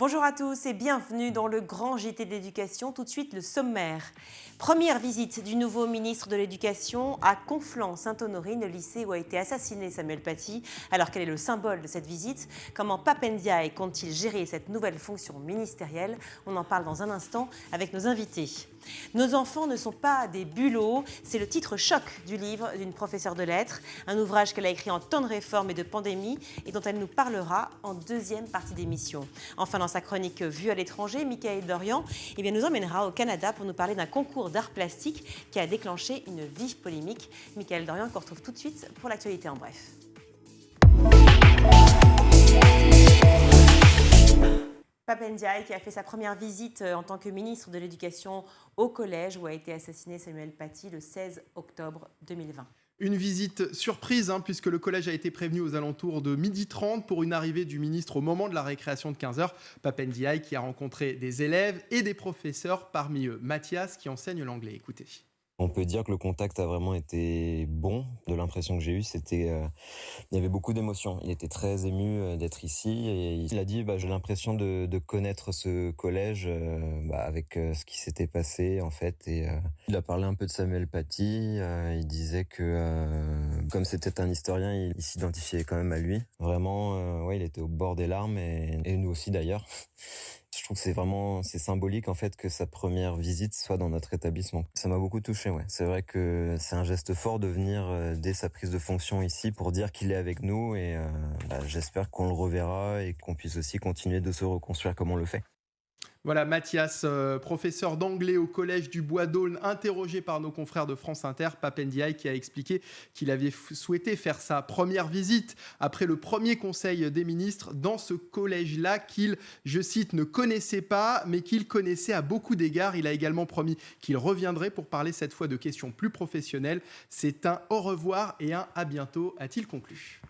Bonjour à tous et bienvenue dans le grand JT de l'éducation. Tout de suite, le sommaire. Première visite du nouveau ministre de l'Éducation à Conflans-Sainte-Honorine, le lycée où a été assassiné Samuel Paty. Alors quel est le symbole de cette visite? Comment Pape Ndiaye compte-t-il gérer cette nouvelle fonction ministérielle? On en parle dans un instant avec nos invités. Nos enfants ne sont pas des bulots, c'est le titre choc du livre d'une professeure de lettres, un ouvrage qu'elle a écrit en temps de réforme et de pandémie et dont elle nous parlera en deuxième partie d'émission. Enfin, dans sa chronique Vue à l'étranger, Mickaël Dorian nous emmènera au Canada pour nous parler d'un concours d'art plastique qui a déclenché une vive polémique. Mickaël Dorian qu'on retrouve tout de suite pour l'actualité en bref. Pape Ndiaye qui a fait sa première visite en tant que ministre de l'Éducation au collège où a été assassiné Samuel Paty le 16 octobre 2020. Une visite surprise, puisque le collège a été prévenu aux alentours de 12h30 pour une arrivée du ministre au moment de la récréation de 15h. Pape Ndiaye qui a rencontré des élèves et des professeurs, parmi eux Mathias qui enseigne l'anglais. Écoutez. On peut dire que le contact a vraiment été bon. De l'impression que j'ai eue, il y avait beaucoup d'émotions. Il était très ému d'être ici et il a dit j'ai l'impression de connaître ce collège avec ce qui s'était passé en fait. Et il a parlé un peu de Samuel Paty. Il disait que comme c'était un historien, il s'identifiait quand même à lui. Vraiment, il était au bord des larmes et nous aussi d'ailleurs. Je trouve que c'est symbolique en fait que sa première visite soit dans notre établissement. Ça m'a beaucoup touché, ouais. C'est vrai que c'est un geste fort de venir dès sa prise de fonction ici pour dire qu'il est avec nous et j'espère qu'on le reverra et qu'on puisse aussi continuer de se reconstruire comme on le fait. Voilà, Mathias, professeur d'anglais au collège du Bois d'Aulne, interrogé par nos confrères de France Inter, Pape Ndiaye qui a expliqué qu'il avait souhaité faire sa première visite après le premier conseil des ministres dans ce collège-là qu'il, je cite, ne connaissait pas, mais qu'il connaissait à beaucoup d'égards. Il a également promis qu'il reviendrait pour parler cette fois de questions plus professionnelles. C'est un au revoir et un à bientôt, a-t-il conclu.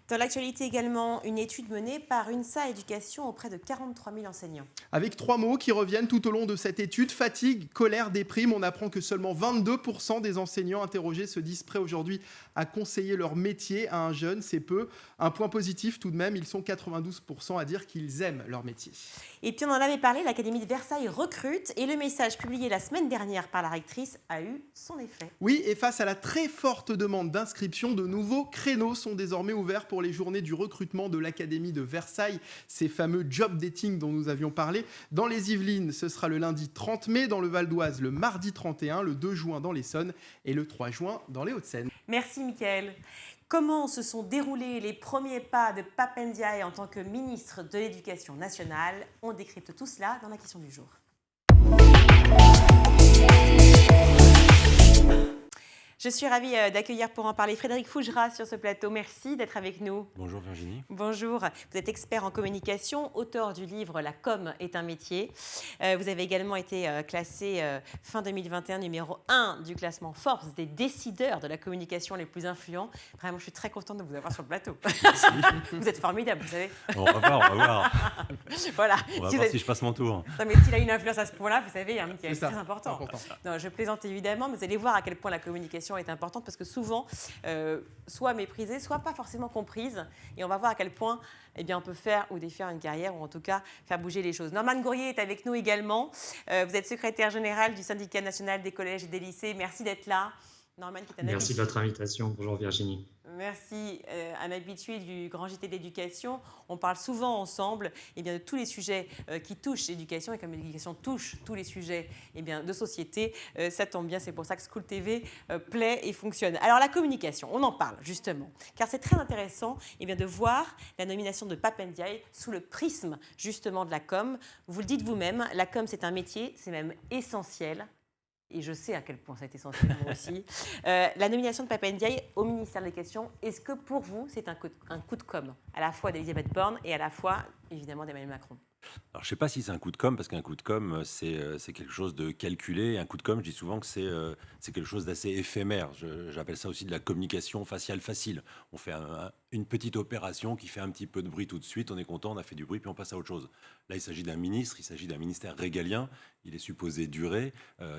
Dans l'actualité également, une étude menée par UNSA Éducation auprès de 43 000 enseignants. Avec 3 mots qui reviennent tout au long de cette étude, fatigue, colère, déprime, on apprend que seulement 22% des enseignants interrogés se disent prêts aujourd'hui à conseiller leur métier à un jeune, c'est peu. Un point positif tout de même, ils sont 92% à dire qu'ils aiment leur métier. Et puis on en avait parlé, l'Académie de Versailles recrute et le message publié la semaine dernière par la rectrice a eu son effet. Oui, et face à la très forte demande d'inscription, de nouveaux créneaux sont désormais ouverts pour les journées du recrutement de l'Académie de Versailles, ces fameux job dating dont nous avions parlé. Dans les Yvelines, ce sera le lundi 30 mai, dans le Val d'Oise, le mardi 31, le 2 juin dans l'Essonne et le 3 juin dans les Hauts-de-Seine. Merci Mickaël. Comment se sont déroulés les premiers pas de Pape Ndiaye en tant que ministre de l'Éducation nationale? On décrypte tout cela dans la question du jour. Je suis ravie d'accueillir pour en parler Frédéric Fougera sur ce plateau. Merci d'être avec nous. Bonjour Virginie. Bonjour. Vous êtes expert en communication, auteur du livre « La com est un métier ». Vous avez également été classé fin 2021 numéro 1 du classement Forbes des décideurs de la communication les plus influents. Vraiment, je suis très contente de vous avoir sur le plateau. Vous êtes formidable, vous savez. On va voir. Voilà. On va voir si je passe mon tour. Non, mais s'il a une influence à ce point-là, vous savez, c'est très important. Non, je plaisante évidemment, mais vous allez voir à quel point la communication est importante parce que souvent, soit méprisée, soit pas forcément comprise. Et on va voir à quel point on peut faire ou défaire une carrière ou en tout cas faire bouger les choses. Norman Gourrier est avec nous également. Vous êtes secrétaire général du syndicat national des collèges et des lycées. Merci d'être là. Norman, qui est Merci de votre invitation. Bonjour Virginie. Merci. Un habitué du Grand JT de l'Éducation. On parle souvent ensemble de tous les sujets qui touchent l'éducation. Et comme l'éducation touche tous les sujets de société, ça tombe bien. C'est pour ça que School TV plaît et fonctionne. Alors la communication, on en parle justement. Car c'est très intéressant de voir la nomination de Pape Ndiaye sous le prisme justement de la com. Vous le dites vous-même, la com c'est un métier, c'est même essentiel. Et je sais à quel point ça a été essentiel moi aussi. La nomination de Pape Ndiaye au ministère de l'Éducation, est-ce que pour vous, c'est un coup de com', à la fois d'Elisabeth Borne et à la fois, évidemment, d'Emmanuel Macron? Alors, je ne sais pas si c'est un coup de com', parce qu'un coup de com', c'est quelque chose de calculé. Un coup de com', je dis souvent que c'est quelque chose d'assez éphémère. J'appelle ça aussi de la communication faciale facile. On fait une petite opération qui fait un petit peu de bruit tout de suite. On est content, on a fait du bruit, puis on passe à autre chose. Là, il s'agit d'un ministre, il s'agit d'un ministère régalien. Il est supposé durer,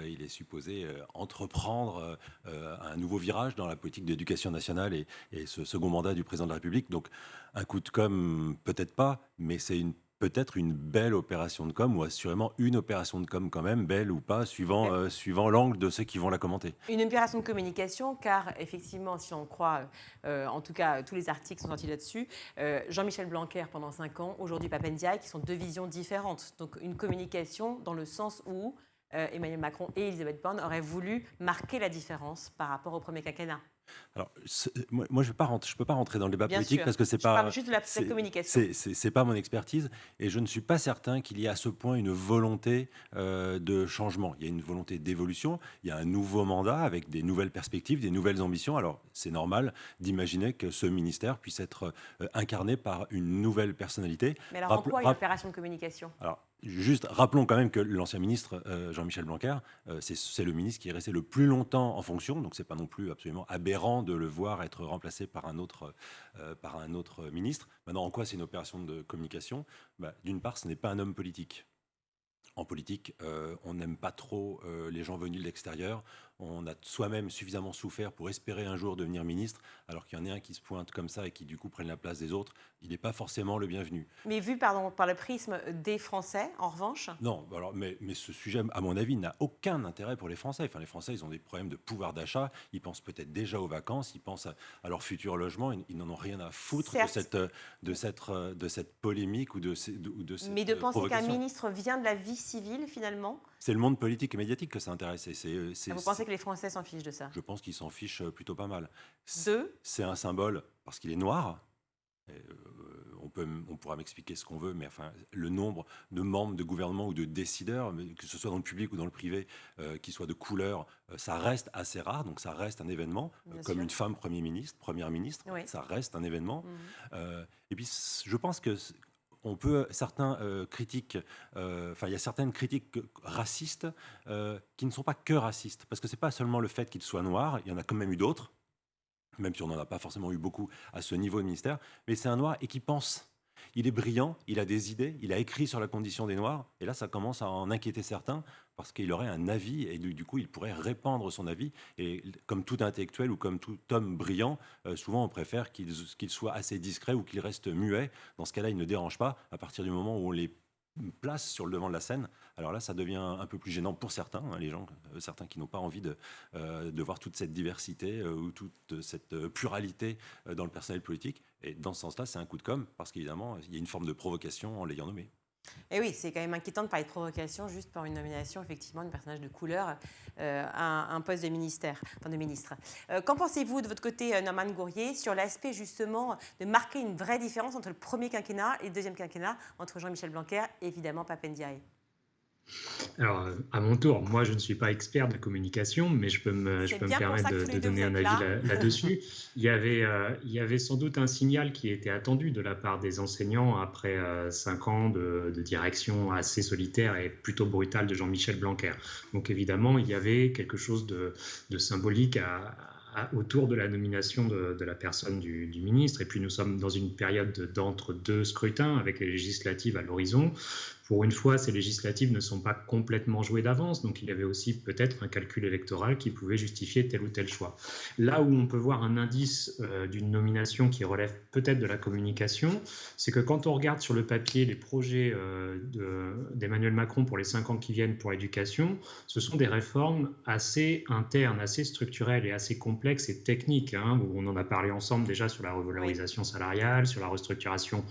il est supposé entreprendre un nouveau virage dans la politique d'éducation nationale et ce second mandat du président de la République. Donc, un coup de com', peut-être pas, mais c'est une peut-être une belle opération de com, ou assurément une opération de com quand même, belle ou pas, suivant l'angle de ceux qui vont la commenter. Une opération de communication, car effectivement, si on croit, en tout cas, tous les articles sont sortis là-dessus, Jean-Michel Blanquer pendant 5 ans, aujourd'hui Pape Ndiaye, qui sont deux visions différentes. Donc une communication dans le sens où Emmanuel Macron et Elisabeth Borne auraient voulu marquer la différence par rapport au premier quinquennat. Alors, moi, je peux pas rentrer dans le débat Bien politique sûr. parce que c'est Je parle pas, juste de la communication. c'est pas mon expertise, et je ne suis pas certain qu'il y ait à ce point une volonté de changement. Il y a une volonté d'évolution, il y a un nouveau mandat avec des nouvelles perspectives, des nouvelles ambitions. Alors, c'est normal d'imaginer que ce ministère puisse être incarné par une nouvelle personnalité. Mais alors, en quoi une opération de communication? Alors, juste rappelons quand même que l'ancien ministre Jean-Michel Blanquer, c'est le ministre qui est resté le plus longtemps en fonction, donc c'est pas non plus absolument aberrant de le voir être remplacé par un autre ministre. Maintenant, en quoi c'est une opération de communication? D'une part, ce n'est pas un homme politique. En politique, on n'aime pas trop les gens venus de l'extérieur. On a soi-même suffisamment souffert pour espérer un jour devenir ministre, alors qu'il y en a un qui se pointe comme ça et qui du coup prenne la place des autres. Il n'est pas forcément le bienvenu. Mais vu par le prisme des Français, en revanche? Non, alors, mais ce sujet, à mon avis, n'a aucun intérêt pour les Français. Enfin, les Français, ils ont des problèmes de pouvoir d'achat. Ils pensent peut-être déjà aux vacances. Ils pensent à leur futur logement. Ils n'en ont rien à foutre de cette polémique ou de cette Mais de penser qu'un provocation. ministre vient de la vie civile, finalement? C'est le monde politique et médiatique que ça intéresse. Vous pensez que les Français s'en fichent de ça? Je pense qu'ils s'en fichent plutôt pas mal. Deux? C'est un symbole parce qu'il est noir. On pourra m'expliquer ce qu'on veut, mais enfin, le nombre de membres de gouvernement ou de décideurs, que ce soit dans le public ou dans le privé, qui soient de couleur, ça reste assez rare, donc ça reste un événement. Comme sûr. une femme première ministre, Oui. ça reste un événement. Et puis, je pense que on peut, certains critiques, il y a certaines critiques racistes qui ne sont pas que racistes, parce que c'est pas seulement le fait qu'il soit noir, il y en a quand même eu d'autres, même si on n'en a pas forcément eu beaucoup à ce niveau de ministère, mais c'est un noir et qui pense. Il est brillant, il a des idées, il a écrit sur la condition des Noirs, et là ça commence à en inquiéter certains, parce qu'il aurait un avis, et du coup il pourrait répandre son avis, et comme tout intellectuel ou comme tout homme brillant, souvent on préfère qu'il soit assez discret ou qu'il reste muet. Dans ce cas-là, il ne dérange pas, à partir du moment où on les place sur le devant de la scène. Alors là, ça devient un peu plus gênant pour certains, les gens, certains qui n'ont pas envie de voir toute cette diversité ou toute cette pluralité dans le personnel politique. Et dans ce sens-là, c'est un coup de com', parce qu'évidemment, il y a une forme de provocation en l'ayant nommé. Et oui, c'est quand même inquiétant de parler de provocation juste par une nomination, effectivement, d'un personnage de couleur à un poste de ministre. Qu'en pensez-vous, de votre côté, Norman Gourrier, sur l'aspect, justement, de marquer une vraie différence entre le premier quinquennat et le deuxième quinquennat, entre Jean-Michel Blanquer et, évidemment, Pape Ndiaye? Alors, à mon tour, moi je ne suis pas expert de communication, mais je peux me permettre de donner un avis là-dessus. Il y avait sans doute un signal qui était attendu de la part des enseignants après 5 ans de direction assez solitaire et plutôt brutale de Jean-Michel Blanquer. Donc évidemment, il y avait quelque chose de symbolique autour de la nomination de la personne du ministre. Et puis nous sommes dans une période d'entre-deux scrutins avec les législatives à l'horizon. Pour une fois, ces législatives ne sont pas complètement jouées d'avance, donc il y avait aussi peut-être un calcul électoral qui pouvait justifier tel ou tel choix. Là où on peut voir un indice d'une nomination qui relève peut-être de la communication, c'est que quand on regarde sur le papier les projets d'Emmanuel Macron pour les 5 ans qui viennent pour l'éducation, ce sont des réformes assez internes, assez structurelles et assez complexes et techniques, où on en a parlé ensemble déjà sur la revalorisation salariale, sur la restructuration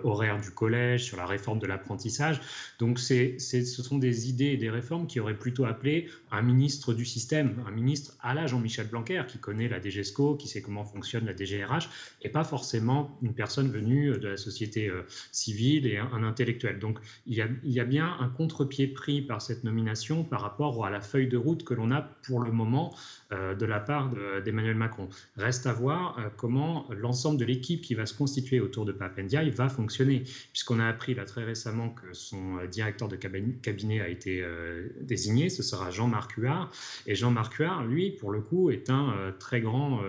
horaire du collège, sur la réforme de l'apprentissage. Donc ce sont des idées et des réformes qui auraient plutôt appelé un ministre du système, un ministre à la Jean-Michel Blanquer, qui connaît la DGESCO, qui sait comment fonctionne la DGRH, et pas forcément une personne venue de la société civile et un intellectuel. Donc il y a bien un contre-pied pris par cette nomination par rapport à la feuille de route que l'on a pour le moment de la part d'Emmanuel Macron. Reste à voir comment l'ensemble de l'équipe qui va se constituer autour de Pape Ndiaye va fonctionner, puisqu'on a appris là très récemment que son directeur de cabinet a été désigné, ce sera Jean-Marc Huard. Et Jean-Marc Huard, lui, pour le coup, est un très grand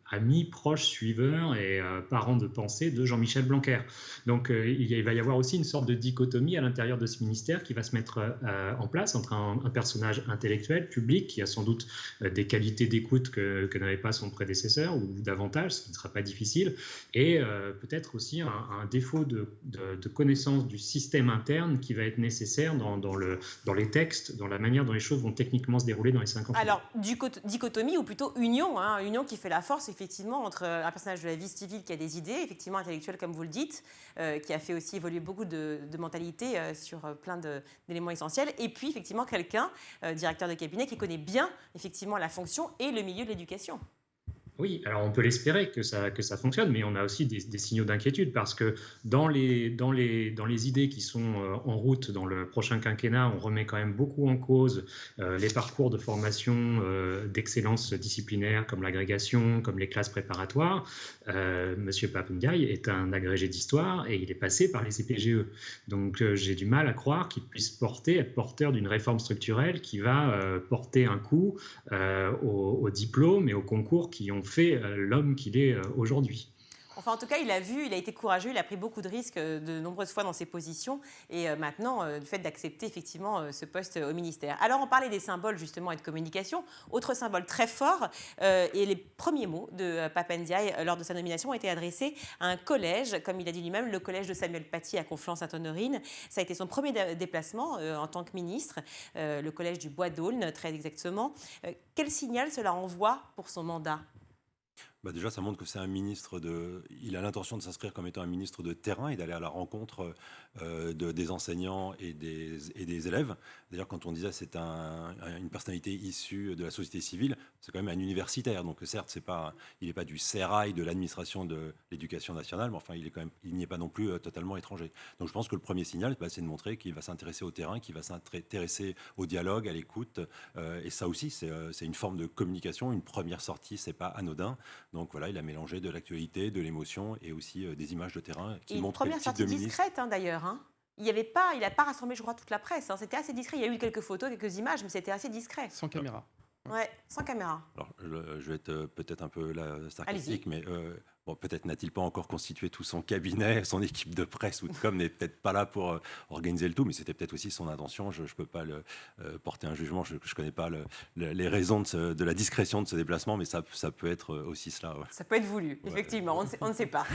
ami, proche, suiveur et parent de pensée de Jean-Michel Blanquer. Donc il va y avoir aussi une sorte de dichotomie à l'intérieur de ce ministère qui va se mettre en place entre un personnage intellectuel, public, qui a sans doute des qualités d'écoute que n'avait pas son prédécesseur, ou davantage, ce qui ne sera pas difficile, et peut-être aussi un défaut de connaissance du système interne qui va être nécessaire dans les textes, dans la manière dont les choses vont techniquement se dérouler dans les 5 ans. Alors, dichotomie ou plutôt union, union qui fait la force effectivement entre un personnage de la vie civile qui a des idées, effectivement intellectuelles comme vous le dites, qui a fait aussi évoluer beaucoup de mentalités sur plein d'éléments essentiels, et puis effectivement quelqu'un, directeur de cabinet, qui connaît bien effectivement la fonction et le milieu de l'éducation. Oui, alors on peut l'espérer que ça fonctionne, mais on a aussi des signaux d'inquiétude parce que dans les idées qui sont en route dans le prochain quinquennat, on remet quand même beaucoup en cause les parcours de formation d'excellence disciplinaire comme l'agrégation, comme les classes préparatoires. Monsieur Pap Ndiaye est un agrégé d'histoire et il est passé par les CPGE. Donc j'ai du mal à croire qu'il puisse être porteur d'une réforme structurelle qui va porter un coup aux diplômes et aux concours qui ont fait l'homme qu'il est aujourd'hui. Enfin, en tout cas, il a été courageux, il a pris beaucoup de risques de nombreuses fois dans ses positions. Et maintenant, le fait d'accepter effectivement ce poste au ministère. Alors, on parlait des symboles justement et de communication. Autre symbole très fort, et les premiers mots de Pap Ndiaye lors de sa nomination ont été adressés à un collège, comme il a dit lui-même, le collège de Samuel Paty à Conflans-Sainte-Honorine. Ça a été son premier déplacement en tant que ministre, le collège du Bois d'Aulne, très exactement. Quel signal cela envoie pour son mandat ? Déjà, ça montre que c'est un ministre il a l'intention de s'inscrire comme étant un ministre de terrain et d'aller à la rencontre des enseignants et des élèves. D'ailleurs, quand on disait c'est une personnalité issue de la société civile, c'est quand même un universitaire. Donc certes, il n'est pas du sérail de l'administration de l'éducation nationale, mais enfin, il n'y est pas non plus totalement étranger. Donc je pense que le premier signal, c'est de montrer qu'il va s'intéresser au terrain, qu'il va s'intéresser au dialogue, à l'écoute. Et ça aussi, c'est une forme de communication. Une première sortie, c'est pas anodin. Donc voilà, il a mélangé de l'actualité, de l'émotion et aussi des images de terrain qui montrent le type de ministre. Une première sortie discrète d'ailleurs. Il n'a pas rassemblé, je crois, toute la presse. C'était assez discret. Il y a eu quelques photos, quelques images, mais c'était assez discret. Sans caméra. Ouais, sans caméra. Alors, je vais être peut-être un peu sarcastique, mais peut-être n'a-t-il pas encore constitué tout son cabinet, son équipe de presse ou de com n'est peut-être pas là pour organiser le tout, mais c'était peut-être aussi son intention. Je ne peux pas porter un jugement, je ne connais pas les raisons de la discrétion de ce déplacement, mais ça peut être aussi cela. Ouais. Ça peut être voulu, effectivement, on ne sait pas.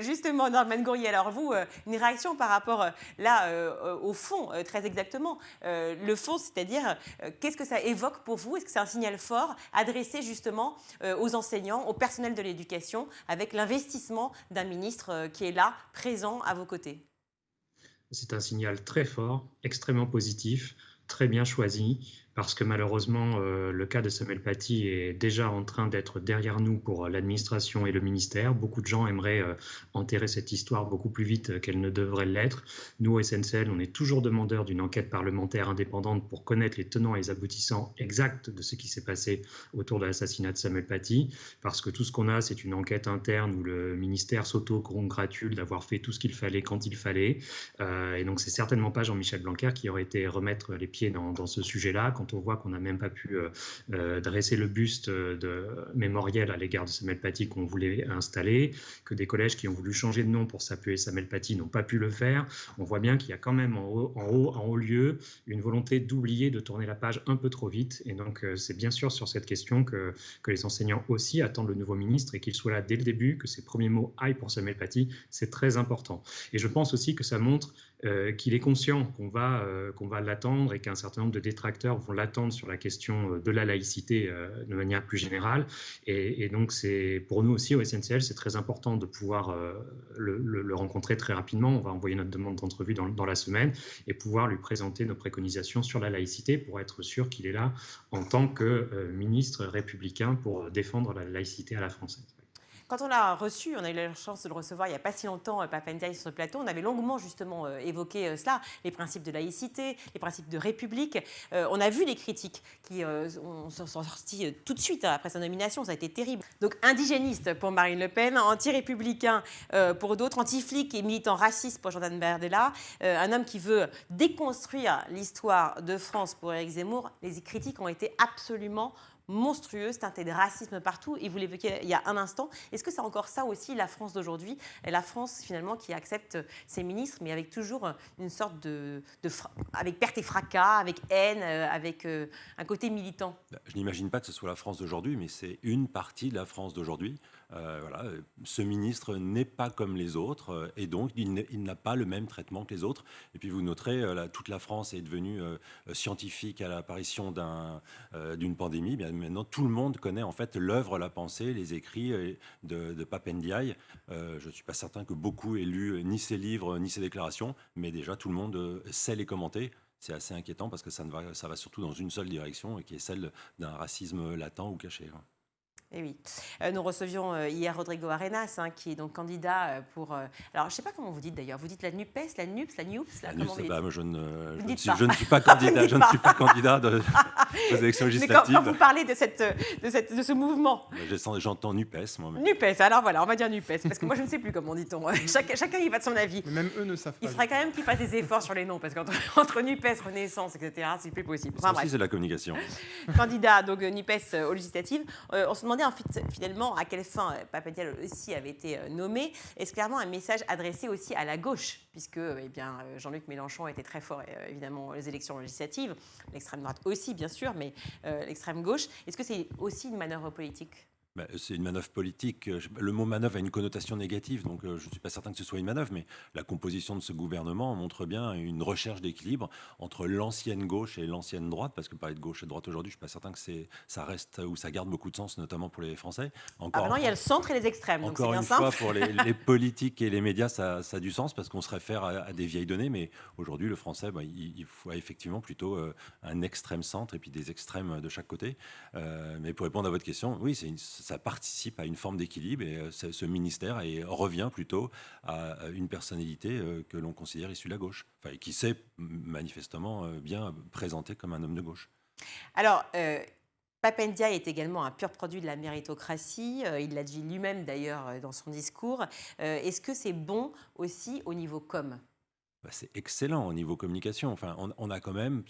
Justement, Norman Gourrier, alors vous, une réaction par rapport au fond, très exactement. Le fond, c'est-à-dire, qu'est-ce que ça évoque pour vous ? Est-ce que c'est un signal fort adressé justement aux enseignants, au personnel de l'éducation, avec l'investissement d'un ministre qui est là, présent à vos côtés ? C'est un signal très fort, extrêmement positif, très bien choisi, parce que malheureusement, le cas de Samuel Paty est déjà en train d'être derrière nous pour l'administration et le ministère. Beaucoup de gens aimeraient enterrer cette histoire beaucoup plus vite qu'elle ne devrait l'être. Nous, au SNCL, on est toujours demandeurs d'une enquête parlementaire indépendante pour connaître les tenants et les aboutissants exacts de ce qui s'est passé autour de l'assassinat de Samuel Paty, parce que tout ce qu'on a, c'est une enquête interne où le ministère s'auto-congratule d'avoir fait tout ce qu'il fallait quand il fallait. Et donc, c'est certainement pas Jean-Michel Blanquer qui aurait été remettre les pieds dans ce sujet-là, quand on voit qu'on n'a même pas pu dresser le buste mémoriel à l'égard de Samuel Paty qu'on voulait installer, que des collèges qui ont voulu changer de nom pour s'appeler Samuel Paty n'ont pas pu le faire. On voit bien qu'il y a quand même en haut lieu une volonté d'oublier, de tourner la page un peu trop vite. Et donc, c'est bien sûr sur cette question que les enseignants aussi attendent le nouveau ministre et qu'il soit là dès le début, que ses premiers mots aillent pour Samuel Paty. C'est très important. Et je pense aussi que ça montre qu'il est conscient qu'on va l'attendre et qu'un certain nombre de détracteurs vont l'attendre sur la question de la laïcité de manière plus générale. Et donc, c'est pour nous aussi, au SNCL, c'est très important de pouvoir le rencontrer très rapidement. On va envoyer notre demande d'entrevue dans la semaine et pouvoir lui présenter nos préconisations sur la laïcité pour être sûr qu'il est là en tant que ministre républicain pour défendre la laïcité à la française. Quand on l'a reçu, on a eu la chance de le recevoir il n'y a pas si longtemps, Pap Ndiaye, sur ce plateau, on avait longuement justement évoqué cela, les principes de laïcité, les principes de république. On a vu les critiques qui sont sorties tout de suite après sa nomination, ça a été terrible. Donc indigéniste pour Marine Le Pen, anti-républicain pour d'autres, anti-flic et militant raciste pour Jordan Bardella, un homme qui veut déconstruire l'histoire de France pour Éric Zemmour. Les critiques ont été absolument monstrueuse, teintée de racisme partout. Et vous l'évoquiez il y a un instant. Est-ce que c'est encore ça aussi la France d'aujourd'hui? Et la France finalement qui accepte ses ministres, mais avec toujours une sorte avec perte et fracas, avec haine, avec un côté militant. Je n'imagine pas que ce soit la France d'aujourd'hui, mais c'est une partie de la France d'aujourd'hui. Voilà, ce ministre n'est pas comme les autres et donc il n'a pas le même traitement que les autres. Et puis vous noterez, toute la France est devenue scientifique à l'apparition d'une pandémie. Bien, maintenant, tout le monde connaît en fait l'œuvre, la pensée, les écrits de Pape Ndiaye. Je ne suis pas certain que beaucoup aient lu ni ses livres ni ses déclarations, mais déjà tout le monde sait les commenter. C'est assez inquiétant parce que ça va surtout dans une seule direction, et qui est celle d'un racisme latent ou caché. Et oui. Nous recevions hier Rodrigo Arenas, qui est donc candidat pour... alors, je ne sais pas comment vous dites d'ailleurs. Vous dites la NUPES, la NUPS, la NUPS la comment NUPS, vous je ne suis pas candidat. Je ne suis pas candidat aux élections législatives. Mais quand vous parlez de ce mouvement... J'entends NUPES, moi. NUPES, alors voilà, on va dire NUPES, parce que moi je ne sais plus comment dit-on. Chacun y va de son avis. Mais même eux ne savent pas. Il faudrait quand même qu'ils fassent des efforts sur les noms, parce qu'entre NUPES, Renaissance, etc., c'est plus possible. Enfin, ça aussi, c'est de la communication. Candidat donc NUPES aux législatives, on se demandait finalement à quelle fin Pape Ndiaye aussi avait été nommé. Est-ce clairement un message adressé aussi à la gauche, puisque Jean-Luc Mélenchon était très fort évidemment aux élections législatives, l'extrême droite aussi bien sûr, mais l'extrême gauche. Est-ce que c'est aussi une manœuvre politique ? C'est une manœuvre politique. Le mot manœuvre a une connotation négative, donc je ne suis pas certain que ce soit une manœuvre, mais la composition de ce gouvernement montre bien une recherche d'équilibre entre l'ancienne gauche et l'ancienne droite, parce que parler de gauche et de droite aujourd'hui, je ne suis pas certain que ça reste ou ça garde beaucoup de sens, notamment pour les Français. Maintenant, il y a le centre et les extrêmes, donc encore c'est bien une simple. fois, pour les politiques et les médias, ça a du sens, parce qu'on se réfère à des vieilles données, mais aujourd'hui, le Français, il faut effectivement plutôt un extrême centre et puis des extrêmes de chaque côté. Mais pour répondre à votre question, oui, ça participe à une forme d'équilibre, et ce ministère revient plutôt à une personnalité que l'on considère issue de la gauche, qui s'est manifestement bien présenté comme un homme de gauche. Alors, Pape Ndiaye est également un pur produit de la méritocratie. Il l'a dit lui-même d'ailleurs dans son discours. Est-ce que c'est bon aussi au niveau com ? C'est excellent au niveau communication. On a quand même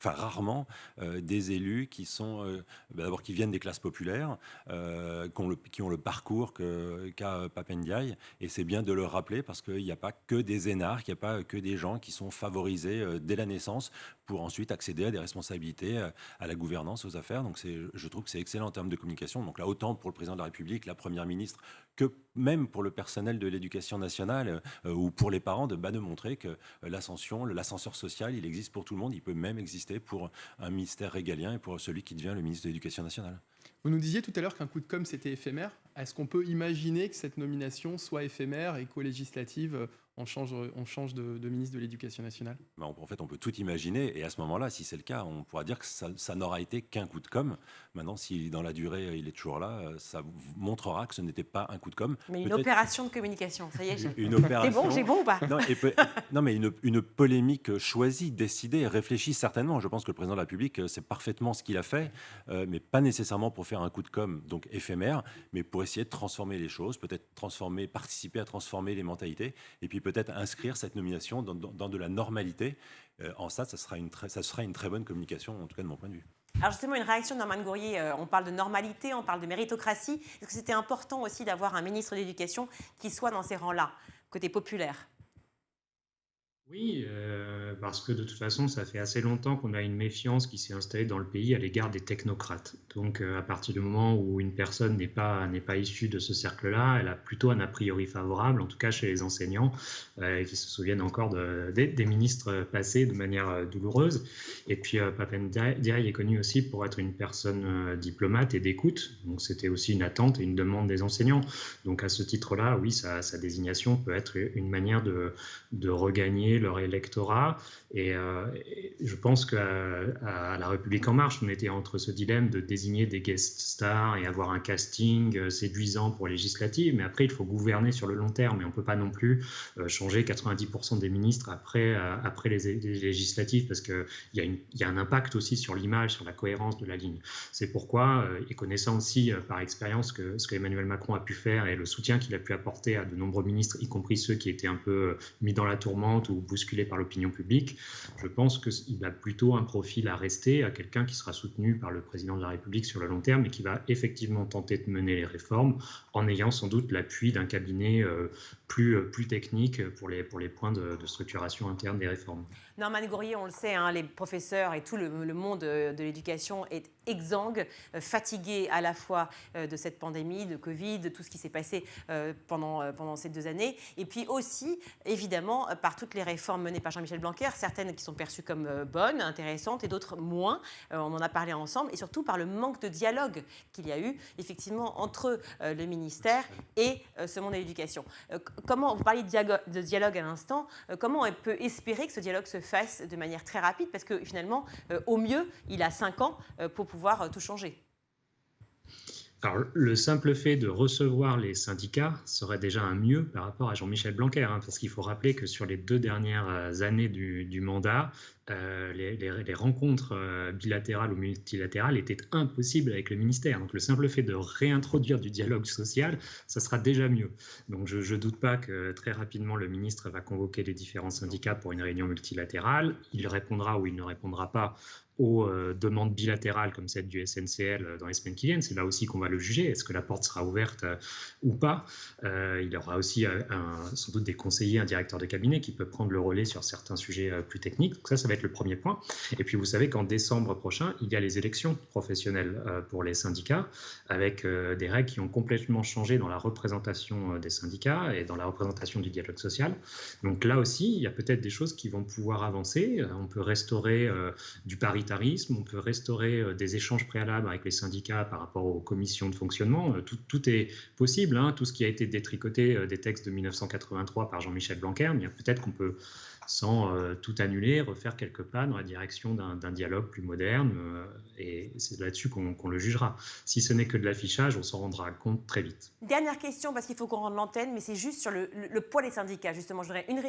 rarement des élus qui sont d'abord qui viennent des classes populaires, qui ont le parcours qu'a Pape Ndiaye, et c'est bien de le rappeler, parce qu'il n'y a pas que des énarques, il n'y a pas que des gens qui sont favorisés dès la naissance pour ensuite accéder à des responsabilités, à la gouvernance, aux affaires. Donc je trouve que c'est excellent en termes de communication. Donc là, autant pour le président de la République, la première ministre, que même pour le personnel de l'éducation nationale ou pour les parents, de montrer que l'ascenseur social, il existe pour tout le monde. Il peut même exister pour un ministère régalien et pour celui qui devient le ministre de l'Éducation nationale. Vous nous disiez tout à l'heure qu'un coup de com', c'était éphémère. Est-ce qu'on peut imaginer que cette nomination soit éphémère et qu'aux législatives, on change de ministre de l'Éducation nationale ? En fait, on peut tout imaginer, et à ce moment-là, si c'est le cas, on pourra dire que ça n'aura été qu'un coup de com'. Maintenant, si dans la durée, il est toujours là, ça montrera que ce n'était pas un coup de com'. Mais une opération de communication, ça y est. Une opération. C'est bon, j'ai bon ou pas ? Non, mais une polémique choisie, décidée, réfléchie certainement. Je pense que le président de la République sait parfaitement ce qu'il a fait, mais pas nécessairement pour faire un coup de com', donc éphémère, mais pour essayer de transformer les choses, peut-être participer à transformer les mentalités, et puis peut-être inscrire cette nomination dans de la normalité. En ça sera une très bonne communication, en tout cas de mon point de vue. Alors justement, une réaction de Norman Gourrier, on parle de normalité, on parle de méritocratie. Est-ce que c'était important aussi d'avoir un ministre de l'Éducation qui soit dans ces rangs-là, côté populaire ? Oui, parce que de toute façon, ça fait assez longtemps qu'on a une méfiance qui s'est installée dans le pays à l'égard des technocrates. Donc, à partir du moment où une personne n'est pas issue de ce cercle-là, elle a plutôt un a priori favorable, en tout cas chez les enseignants, qui se souviennent encore des ministres passés de manière douloureuse. Et puis, Pape Ndiaye est connu aussi pour être une personne diplomate et d'écoute. Donc, c'était aussi une attente et une demande des enseignants. Donc, à ce titre-là, oui, sa désignation peut être une manière de regagner leur électorat, et je pense qu'à La République En Marche, on était entre ce dilemme de désigner des guest stars et avoir un casting séduisant pour législatives, mais après il faut gouverner sur le long terme, et on ne peut pas non plus changer 90% des ministres après les législatives, parce qu'il y a un impact aussi sur l'image, sur la cohérence de la ligne. C'est pourquoi, et connaissant aussi par expérience ce que Emmanuel Macron a pu faire et le soutien qu'il a pu apporter à de nombreux ministres, y compris ceux qui étaient un peu mis dans la tourmente ou bousculé par l'opinion publique. Je pense qu'il a plutôt un profil à rester, à quelqu'un qui sera soutenu par le président de la République sur le long terme et qui va effectivement tenter de mener les réformes en ayant sans doute l'appui d'un cabinet plus technique pour les points de structuration interne des réformes. Norman Gourrier, on le sait, les professeurs et tout le monde de l'éducation est exsangue, fatigué à la fois de cette pandémie, de Covid, de tout ce qui s'est passé pendant ces 2 années, et puis aussi, évidemment, par toutes les réformes menées par Jean-Michel Blanquer, certaines qui sont perçues comme bonnes, intéressantes, et d'autres moins, on en a parlé ensemble, et surtout par le manque de dialogue qu'il y a eu, effectivement, entre le ministère et ce monde de l'éducation. Comment, vous parliez de dialogue à l'instant, comment on peut espérer que ce dialogue se fasse de manière très rapide, parce que finalement, au mieux, il a 5 ans pour pouvoir tout changer. Alors, le simple fait de recevoir les syndicats serait déjà un mieux par rapport à Jean-Michel Blanquer, parce qu'il faut rappeler que sur les 2 dernières années du mandat, les rencontres bilatérales ou multilatérales étaient impossibles avec le ministère. Donc le simple fait de réintroduire du dialogue social, ça sera déjà mieux. Donc je ne doute pas que très rapidement le ministre va convoquer les différents syndicats pour une réunion multilatérale. Il répondra ou il ne répondra pas aux demandes bilatérales comme celle du SNCL dans les semaines qui viennent. C'est là aussi qu'on va le juger. Est-ce que la porte sera ouverte ou pas? Il y aura aussi sans doute des conseillers, un directeur de cabinet qui peut prendre le relais sur certains sujets plus techniques. Donc ça va être le premier point. Et puis vous savez qu'en décembre prochain, il y a les élections professionnelles pour les syndicats, avec des règles qui ont complètement changé dans la représentation des syndicats et dans la représentation du dialogue social. Donc là aussi, il y a peut-être des choses qui vont pouvoir avancer. On peut restaurer du paritarisme, on peut restaurer des échanges préalables avec les syndicats par rapport aux commissions de fonctionnement. Tout est possible, tout ce qui a été détricoté des textes de 1983 par Jean-Michel Blanquer, mais peut-être qu'on peut, sans tout annuler, refaire quelques pas dans la direction d'un dialogue plus moderne, et c'est là-dessus qu'on le jugera. Si ce n'est que de l'affichage, on s'en rendra compte très vite. Dernière question, parce qu'il faut qu'on rende l'antenne, mais c'est juste sur le poids des syndicats. Justement, je voudrais une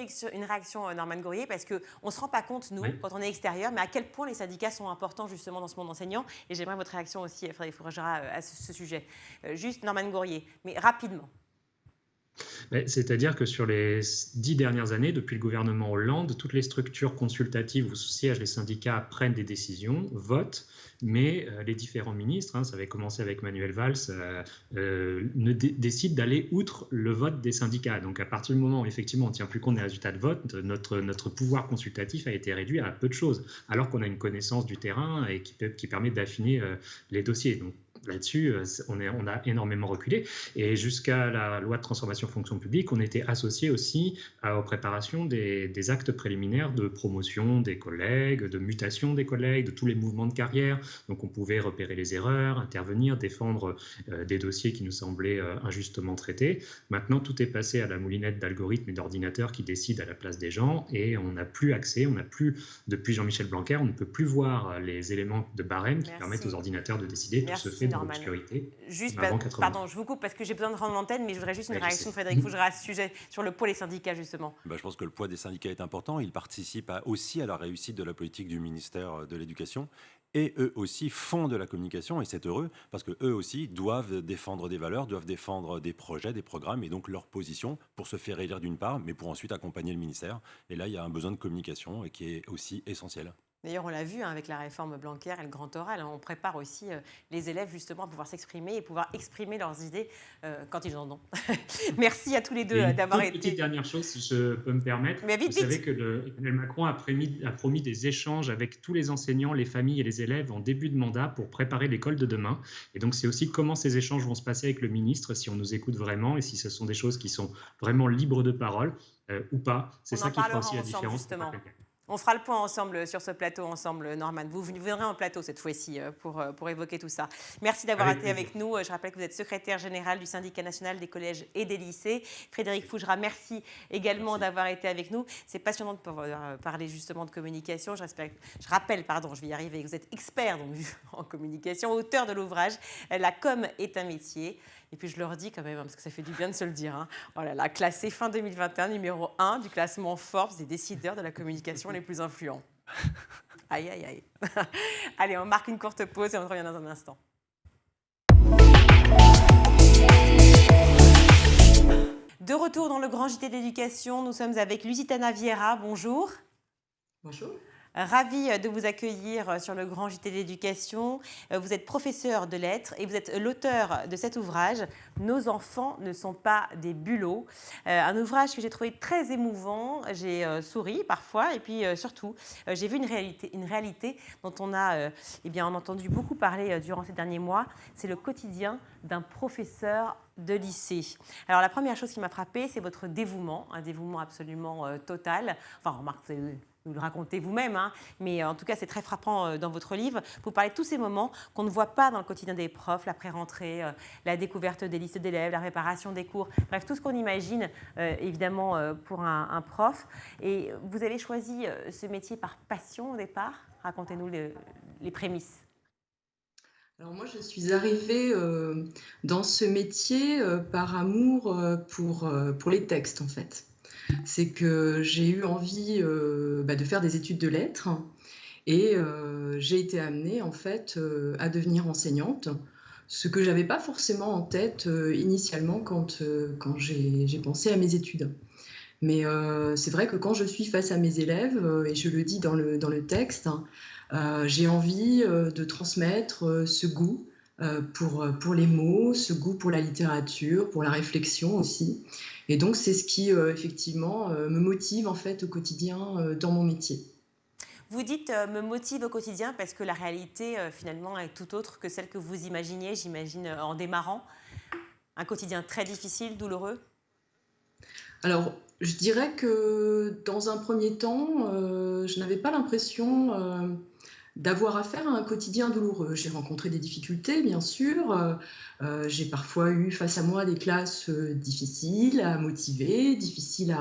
réaction, Norman Gourrier, parce qu'on ne se rend pas compte, nous, quand on est extérieur, mais à quel point les syndicats sont importants justement dans ce monde enseignant. Et j'aimerais votre réaction aussi, Frédéric Fougera, à ce sujet. Juste Norman Gourrier, mais rapidement. C'est-à-dire que sur les 10 dernières années, depuis le gouvernement Hollande, toutes les structures consultatives où siègent les syndicats prennent des décisions, votent, mais les différents ministres, ça avait commencé avec Manuel Valls, décident d'aller outre le vote des syndicats. Donc à partir du moment où effectivement on ne tient plus compte des résultats de vote, notre pouvoir consultatif a été réduit à peu de choses, alors qu'on a une connaissance du terrain et qui permet d'affiner les dossiers. Donc, là-dessus, on a énormément reculé. Et jusqu'à la loi de transformation fonction publique, on était associé aussi aux préparations des actes préliminaires de promotion des collègues, de mutation des collègues, de tous les mouvements de carrière. Donc on pouvait repérer les erreurs, intervenir, défendre des dossiers qui nous semblaient injustement traités. Maintenant, tout est passé à la moulinette d'algorithmes et d'ordinateurs qui décident à la place des gens, et on n'a plus accès, depuis Jean-Michel Blanquer, on ne peut plus voir les éléments de barème qui permettent aux ordinateurs de décider. Tout se fait dans l'obscurité. Juste, pardon, je vous coupe parce que j'ai besoin de rendre l'antenne, mais je voudrais juste une réaction de Frédéric Fougera à ce sujet, sur le poids des syndicats, justement. Je pense que le poids des syndicats est important. Ils participent aussi à la réussite de la politique du ministère de l'Éducation. Et eux aussi font de la communication, et c'est heureux, parce qu'eux aussi doivent défendre des valeurs, doivent défendre des projets, des programmes, et donc leur position pour se faire élire d'une part, mais pour ensuite accompagner le ministère. Et là, il y a un besoin de communication et qui est aussi essentiel. D'ailleurs, on l'a vu avec la réforme Blanquer et le grand oral, on prépare aussi les élèves justement à pouvoir s'exprimer et pouvoir exprimer leurs idées quand ils en ont. Merci à tous les deux d'avoir été... Petite dernière chose, si je peux me permettre. Vous savez que Emmanuel Macron a promis des échanges avec tous les enseignants, les familles et les élèves en début de mandat pour préparer l'école de demain. Et donc, c'est aussi comment ces échanges vont se passer avec le ministre, si on nous écoute vraiment et si ce sont des choses qui sont vraiment libres de parole ou pas. C'est ça qui fera aussi la différence. Justement. On fera le point ensemble sur ce plateau, ensemble, Norman. Vous viendrez en plateau cette fois-ci pour évoquer tout ça. Merci d'avoir été avec nous. Je rappelle que vous êtes secrétaire général du syndicat national des collèges et des lycées. Frédéric Fougera, merci également d'avoir été avec nous. C'est passionnant de pouvoir parler justement de communication. Je rappelle, je vais y arriver, que vous êtes expert donc, en communication, auteur de l'ouvrage « La com est un métier ». Et puis je le redis quand même, parce que ça fait du bien de se le dire. Oh là là, classé fin 2021, numéro 1 du classement Forbes des décideurs de la communication les plus influents. Aïe, aïe, aïe. Allez, on marque une courte pause et on revient dans un instant. De retour dans le grand JT d'éducation. Nous sommes avec Lusitana Vieira. Bonjour. Bonjour. Ravie de vous accueillir sur le grand JT d'éducation. Vous êtes professeur de lettres et vous êtes l'auteur de cet ouvrage « Nos enfants ne sont pas des bulots ». Un ouvrage que j'ai trouvé très émouvant. J'ai souri parfois et puis surtout, j'ai vu une réalité dont on a entendu beaucoup parler durant ces derniers mois. C'est le quotidien d'un professeur de lycée. Alors la première chose qui m'a frappée, c'est votre dévouement, un dévouement absolument total. Enfin, remarque, vous le racontez vous-même, hein, mais en tout cas, c'est très frappant dans votre livre. Vous parlez de tous ces moments qu'on ne voit pas dans le quotidien des profs, la pré-rentrée, la découverte des listes d'élèves, la préparation des cours, bref, tout ce qu'on imagine, évidemment, pour un prof. Et vous avez choisi ce métier par passion au départ. Racontez-nous les prémices. Alors moi, je suis arrivée dans ce métier par amour pour les textes, en fait. C'est que j'ai eu envie de faire des études de lettres et j'ai été amenée, en fait, à devenir enseignante, ce que je n'avais pas forcément en tête initialement quand j'ai pensé à mes études. Mais c'est vrai que quand je suis face à mes élèves, et je le dis dans le texte, j'ai envie de transmettre ce goût pour les mots, ce goût pour la littérature, pour la réflexion aussi. Et donc, c'est ce qui, effectivement, me motive en fait au quotidien dans mon métier. Vous dites « me motive au quotidien » parce que la réalité, finalement, est tout autre que celle que vous imaginiez, j'imagine, en démarrant. Un quotidien très difficile, douloureux ? Alors, je dirais que dans un premier temps, je n'avais pas l'impression d'avoir affaire à un quotidien douloureux. J'ai rencontré des difficultés, bien sûr. J'ai parfois eu face à moi des classes difficiles à motiver, difficiles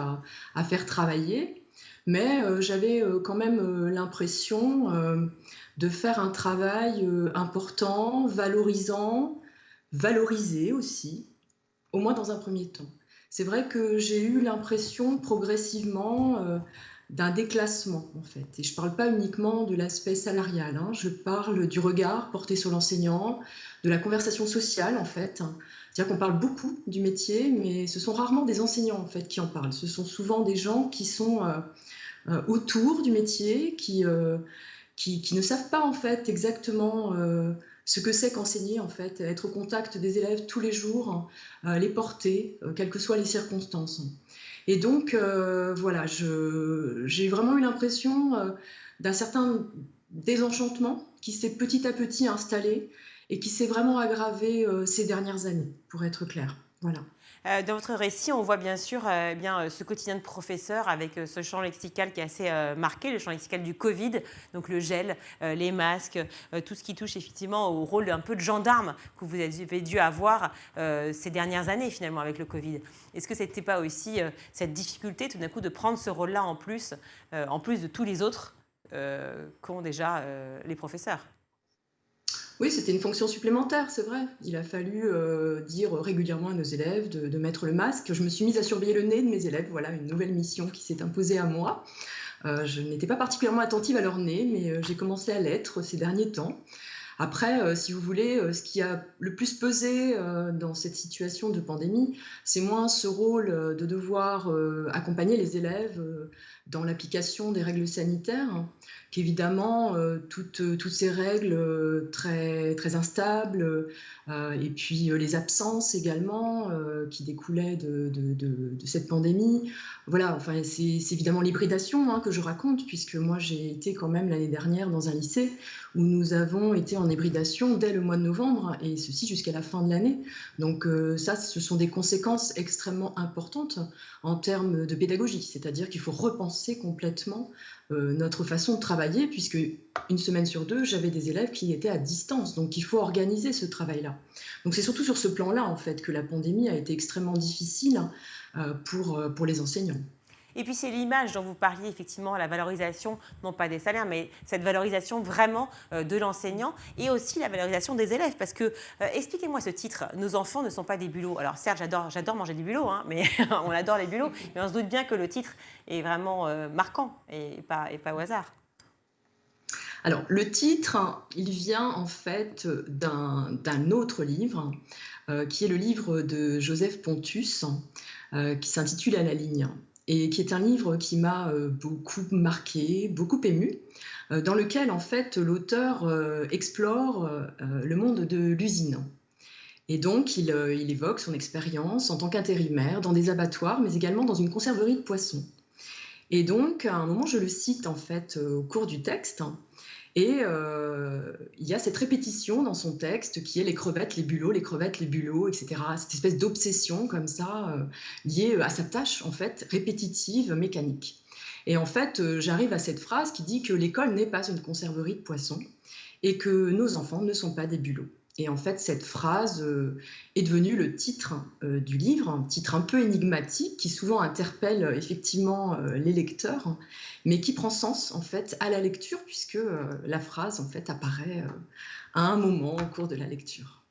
à faire travailler. Mais j'avais quand même l'impression de faire un travail important, valorisant, valorisé aussi, au moins dans un premier temps. C'est vrai que j'ai eu l'impression progressivement d'un déclassement, en fait. Et je ne parle pas uniquement de l'aspect salarial, hein. Je parle du regard porté sur l'enseignant, de la conversation sociale, en fait. C'est-à-dire qu'on parle beaucoup du métier, mais ce sont rarement des enseignants, en fait, qui en parlent. Ce sont souvent des gens qui sont autour du métier, qui ne savent pas, en fait, exactement ce que c'est qu'enseigner, en fait, être au contact des élèves tous les jours, les porter, quelles que soient les circonstances. Et donc, voilà, j'ai vraiment eu l'impression d'un certain désenchantement qui s'est petit à petit installé et qui s'est vraiment aggravé ces dernières années, pour être clair. Voilà. Dans votre récit, on voit bien sûr ce quotidien de professeur avec ce champ lexical qui est assez marqué, le champ lexical du Covid, donc le gel, les masques, tout ce qui touche effectivement au rôle un peu de gendarme que vous avez dû avoir ces dernières années finalement avec le Covid. Est-ce que ce n'était pas aussi cette difficulté tout d'un coup de prendre ce rôle-là en plus de tous les autres qu'ont déjà les professeurs ? Oui, c'était une fonction supplémentaire, c'est vrai. Il a fallu dire régulièrement à nos élèves de mettre le masque. Je me suis mise à surveiller le nez de mes élèves. Voilà, une nouvelle mission qui s'est imposée à moi. Je n'étais pas particulièrement attentive à leur nez, mais j'ai commencé à l'être ces derniers temps. Après, si vous voulez, ce qui a le plus pesé dans cette situation de pandémie, c'est moins ce rôle de devoir accompagner les élèves dans l'application des règles sanitaires, qu'évidemment, toutes ces règles très, très instables, et puis les absences également qui découlaient de cette pandémie. Voilà, enfin, c'est évidemment l'hybridation que je raconte, puisque moi j'ai été quand même l'année dernière dans un lycée où nous avons été en hybridation dès le mois de novembre, et ceci jusqu'à la fin de l'année. Donc ça, ce sont des conséquences extrêmement importantes en termes de pédagogie, c'est-à-dire qu'il faut repenser complètement notre façon de travailler, puisque une semaine sur deux, j'avais des élèves qui étaient à distance, donc il faut organiser ce travail-là. Donc c'est surtout sur ce plan-là, en fait, que la pandémie a été extrêmement difficile pour les enseignants. Et puis c'est l'image dont vous parliez, effectivement, la valorisation, non pas des salaires, mais cette valorisation vraiment de l'enseignant et aussi la valorisation des élèves. Parce que, expliquez-moi ce titre, « Nos enfants ne sont pas des bulots ». Alors certes, j'adore manger du bulot, hein, mais on adore les bulots, mais on se doute bien que le titre est vraiment marquant et pas au hasard. Alors, le titre, il vient en fait d'un autre livre qui est le livre de Joseph Pontus, qui s'intitule « À la ligne », et qui est un livre qui m'a beaucoup marqué, beaucoup ému, dans lequel, en fait, l'auteur explore le monde de l'usine. Et donc, il évoque son expérience en tant qu'intérimaire dans des abattoirs, mais également dans une conserverie de poissons. Et donc, à un moment, je le cite, en fait, au cours du texte, et il y a cette répétition dans son texte qui est les crevettes, les bulots, etc. Cette espèce d'obsession comme ça, liée à sa tâche, en fait, répétitive, mécanique. Et en fait, j'arrive à cette phrase qui dit que l'école n'est pas une conserverie de poissons et que nos enfants ne sont pas des bulots. Et en fait, cette phrase est devenue le titre du livre, un titre un peu énigmatique qui souvent interpelle effectivement les lecteurs, mais qui prend sens en fait à la lecture puisque la phrase en fait apparaît à un moment au cours de la lecture.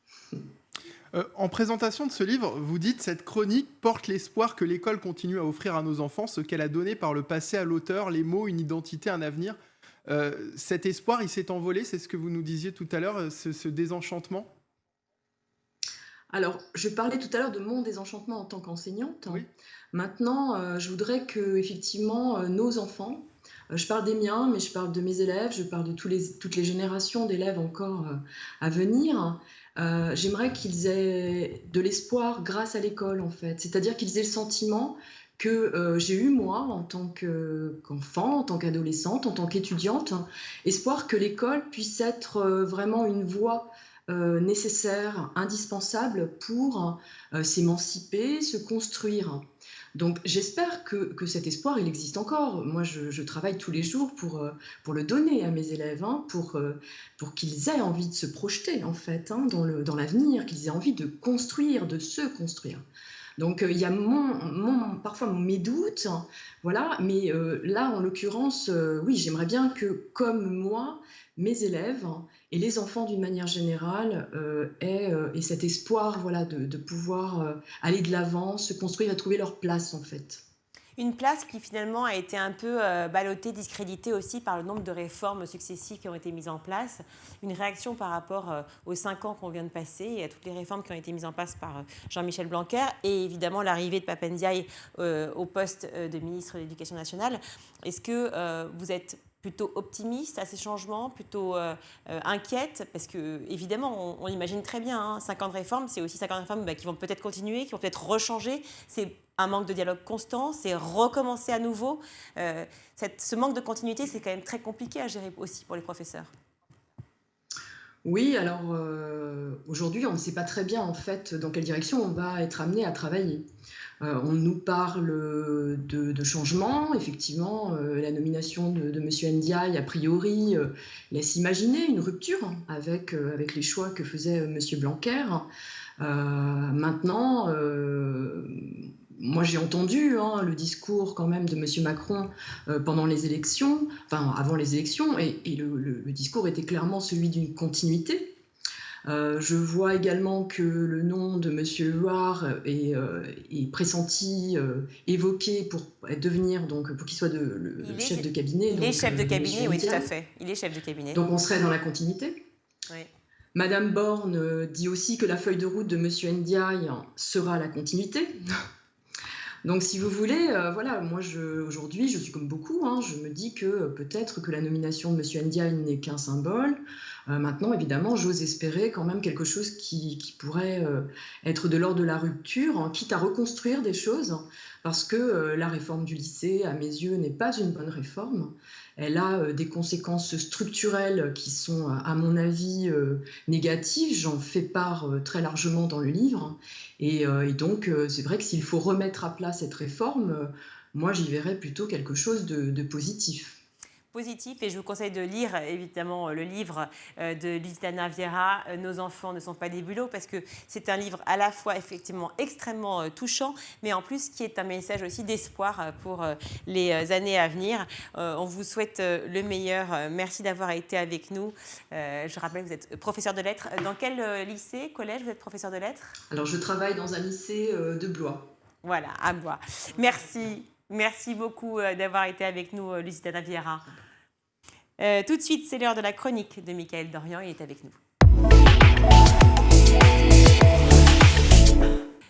En présentation de ce livre, vous dites « Cette chronique porte l'espoir que l'école continue à offrir à nos enfants ce qu'elle a donné par le passé à l'auteur, les mots, une identité, un avenir ». Cet espoir, il s'est envolé, c'est ce que vous nous disiez tout à l'heure, ce désenchantement? Alors, je parlais tout à l'heure de mon désenchantement en tant qu'enseignante. Oui. Maintenant, je voudrais que, effectivement, nos enfants, je parle des miens, mais je parle de mes élèves, je parle de toutes les générations d'élèves encore à venir. J'aimerais qu'ils aient de l'espoir grâce à l'école, en fait. C'est-à-dire qu'ils aient le sentiment que j'ai eu moi en tant qu'enfant, en tant qu'adolescente, en tant qu'étudiante, espoir que l'école puisse être vraiment une voie nécessaire, indispensable pour s'émanciper, se construire. Donc j'espère que cet espoir, il existe encore. Moi, je travaille tous les jours pour le donner à mes élèves, pour qu'ils aient envie de se projeter, en fait, dans l'avenir, qu'ils aient envie de construire, de se construire. Donc, il y a parfois mes doutes, voilà, mais là, en l'occurrence, oui, j'aimerais bien que, comme moi, mes élèves et les enfants d'une manière générale aient cet espoir, voilà, de pouvoir aller de l'avant, se construire et trouver leur place, en fait. Une place qui finalement a été un peu ballottée, discréditée aussi par le nombre de réformes successives qui ont été mises en place. Une réaction par rapport aux 5 ans qu'on vient de passer et à toutes les réformes qui ont été mises en place par Jean-Michel Blanquer et évidemment l'arrivée de Pap Ndiaye au poste de ministre de l'Éducation nationale. Est-ce que vous êtes plutôt optimiste à ces changements, plutôt inquiète? Parce que évidemment, on imagine très bien, 5 ans de réforme, c'est aussi 5 ans de réforme qui vont peut-être continuer, qui vont peut-être rechanger. C'est un manque de dialogue constant, c'est recommencer à nouveau. Ce manque de continuité, c'est quand même très compliqué à gérer aussi pour les professeurs. Oui, alors aujourd'hui, on ne sait pas très bien en fait dans quelle direction on va être amené à travailler. On nous parle de changements, effectivement, la nomination de M. Ndiaye, a priori, laisse imaginer une rupture avec les choix que faisait M. Blanquer. Maintenant, moi j'ai entendu le discours quand même de M. Macron pendant les élections, enfin avant les élections, et le discours était clairement celui d'une continuité. Je vois également que le nom de M. Huard est pressenti, évoqué pour devenir, donc pour qu'il soit le chef de cabinet. Il est chef de cabinet, oui, tout à fait. Il est chef de cabinet. Donc on serait dans la continuité. Oui. Madame Borne dit aussi que la feuille de route de M. Ndiaye sera la continuité. Donc, si vous voulez, voilà, moi, aujourd'hui, je suis comme beaucoup, je me dis que peut-être que la nomination de M. Ndiaye n'est qu'un symbole. Maintenant, évidemment, j'ose espérer quand même quelque chose qui pourrait être de l'ordre de la rupture, quitte à reconstruire des choses, parce que la réforme du lycée, à mes yeux, n'est pas une bonne réforme. Elle a des conséquences structurelles qui sont, à mon avis, négatives. J'en fais part très largement dans le livre. Et donc, c'est vrai que s'il faut remettre à plat cette réforme, moi, j'y verrais plutôt quelque chose de positif. Positif, et je vous conseille de lire évidemment le livre de Lusitana Viera, Nos enfants ne sont pas des bulots, parce que c'est un livre à la fois effectivement extrêmement touchant, mais en plus qui est un message aussi d'espoir pour les années à venir. On vous souhaite le meilleur. Merci d'avoir été avec nous. Je rappelle que vous êtes professeur de lettres. Dans quel lycée, collège vous êtes professeur de lettres? Alors je travaille dans un lycée de Blois. Voilà, à Blois. Merci. Merci beaucoup d'avoir été avec nous, Lusitana Viera. Tout de suite, c'est l'heure de la chronique de Michaël Dorian. Il est avec nous.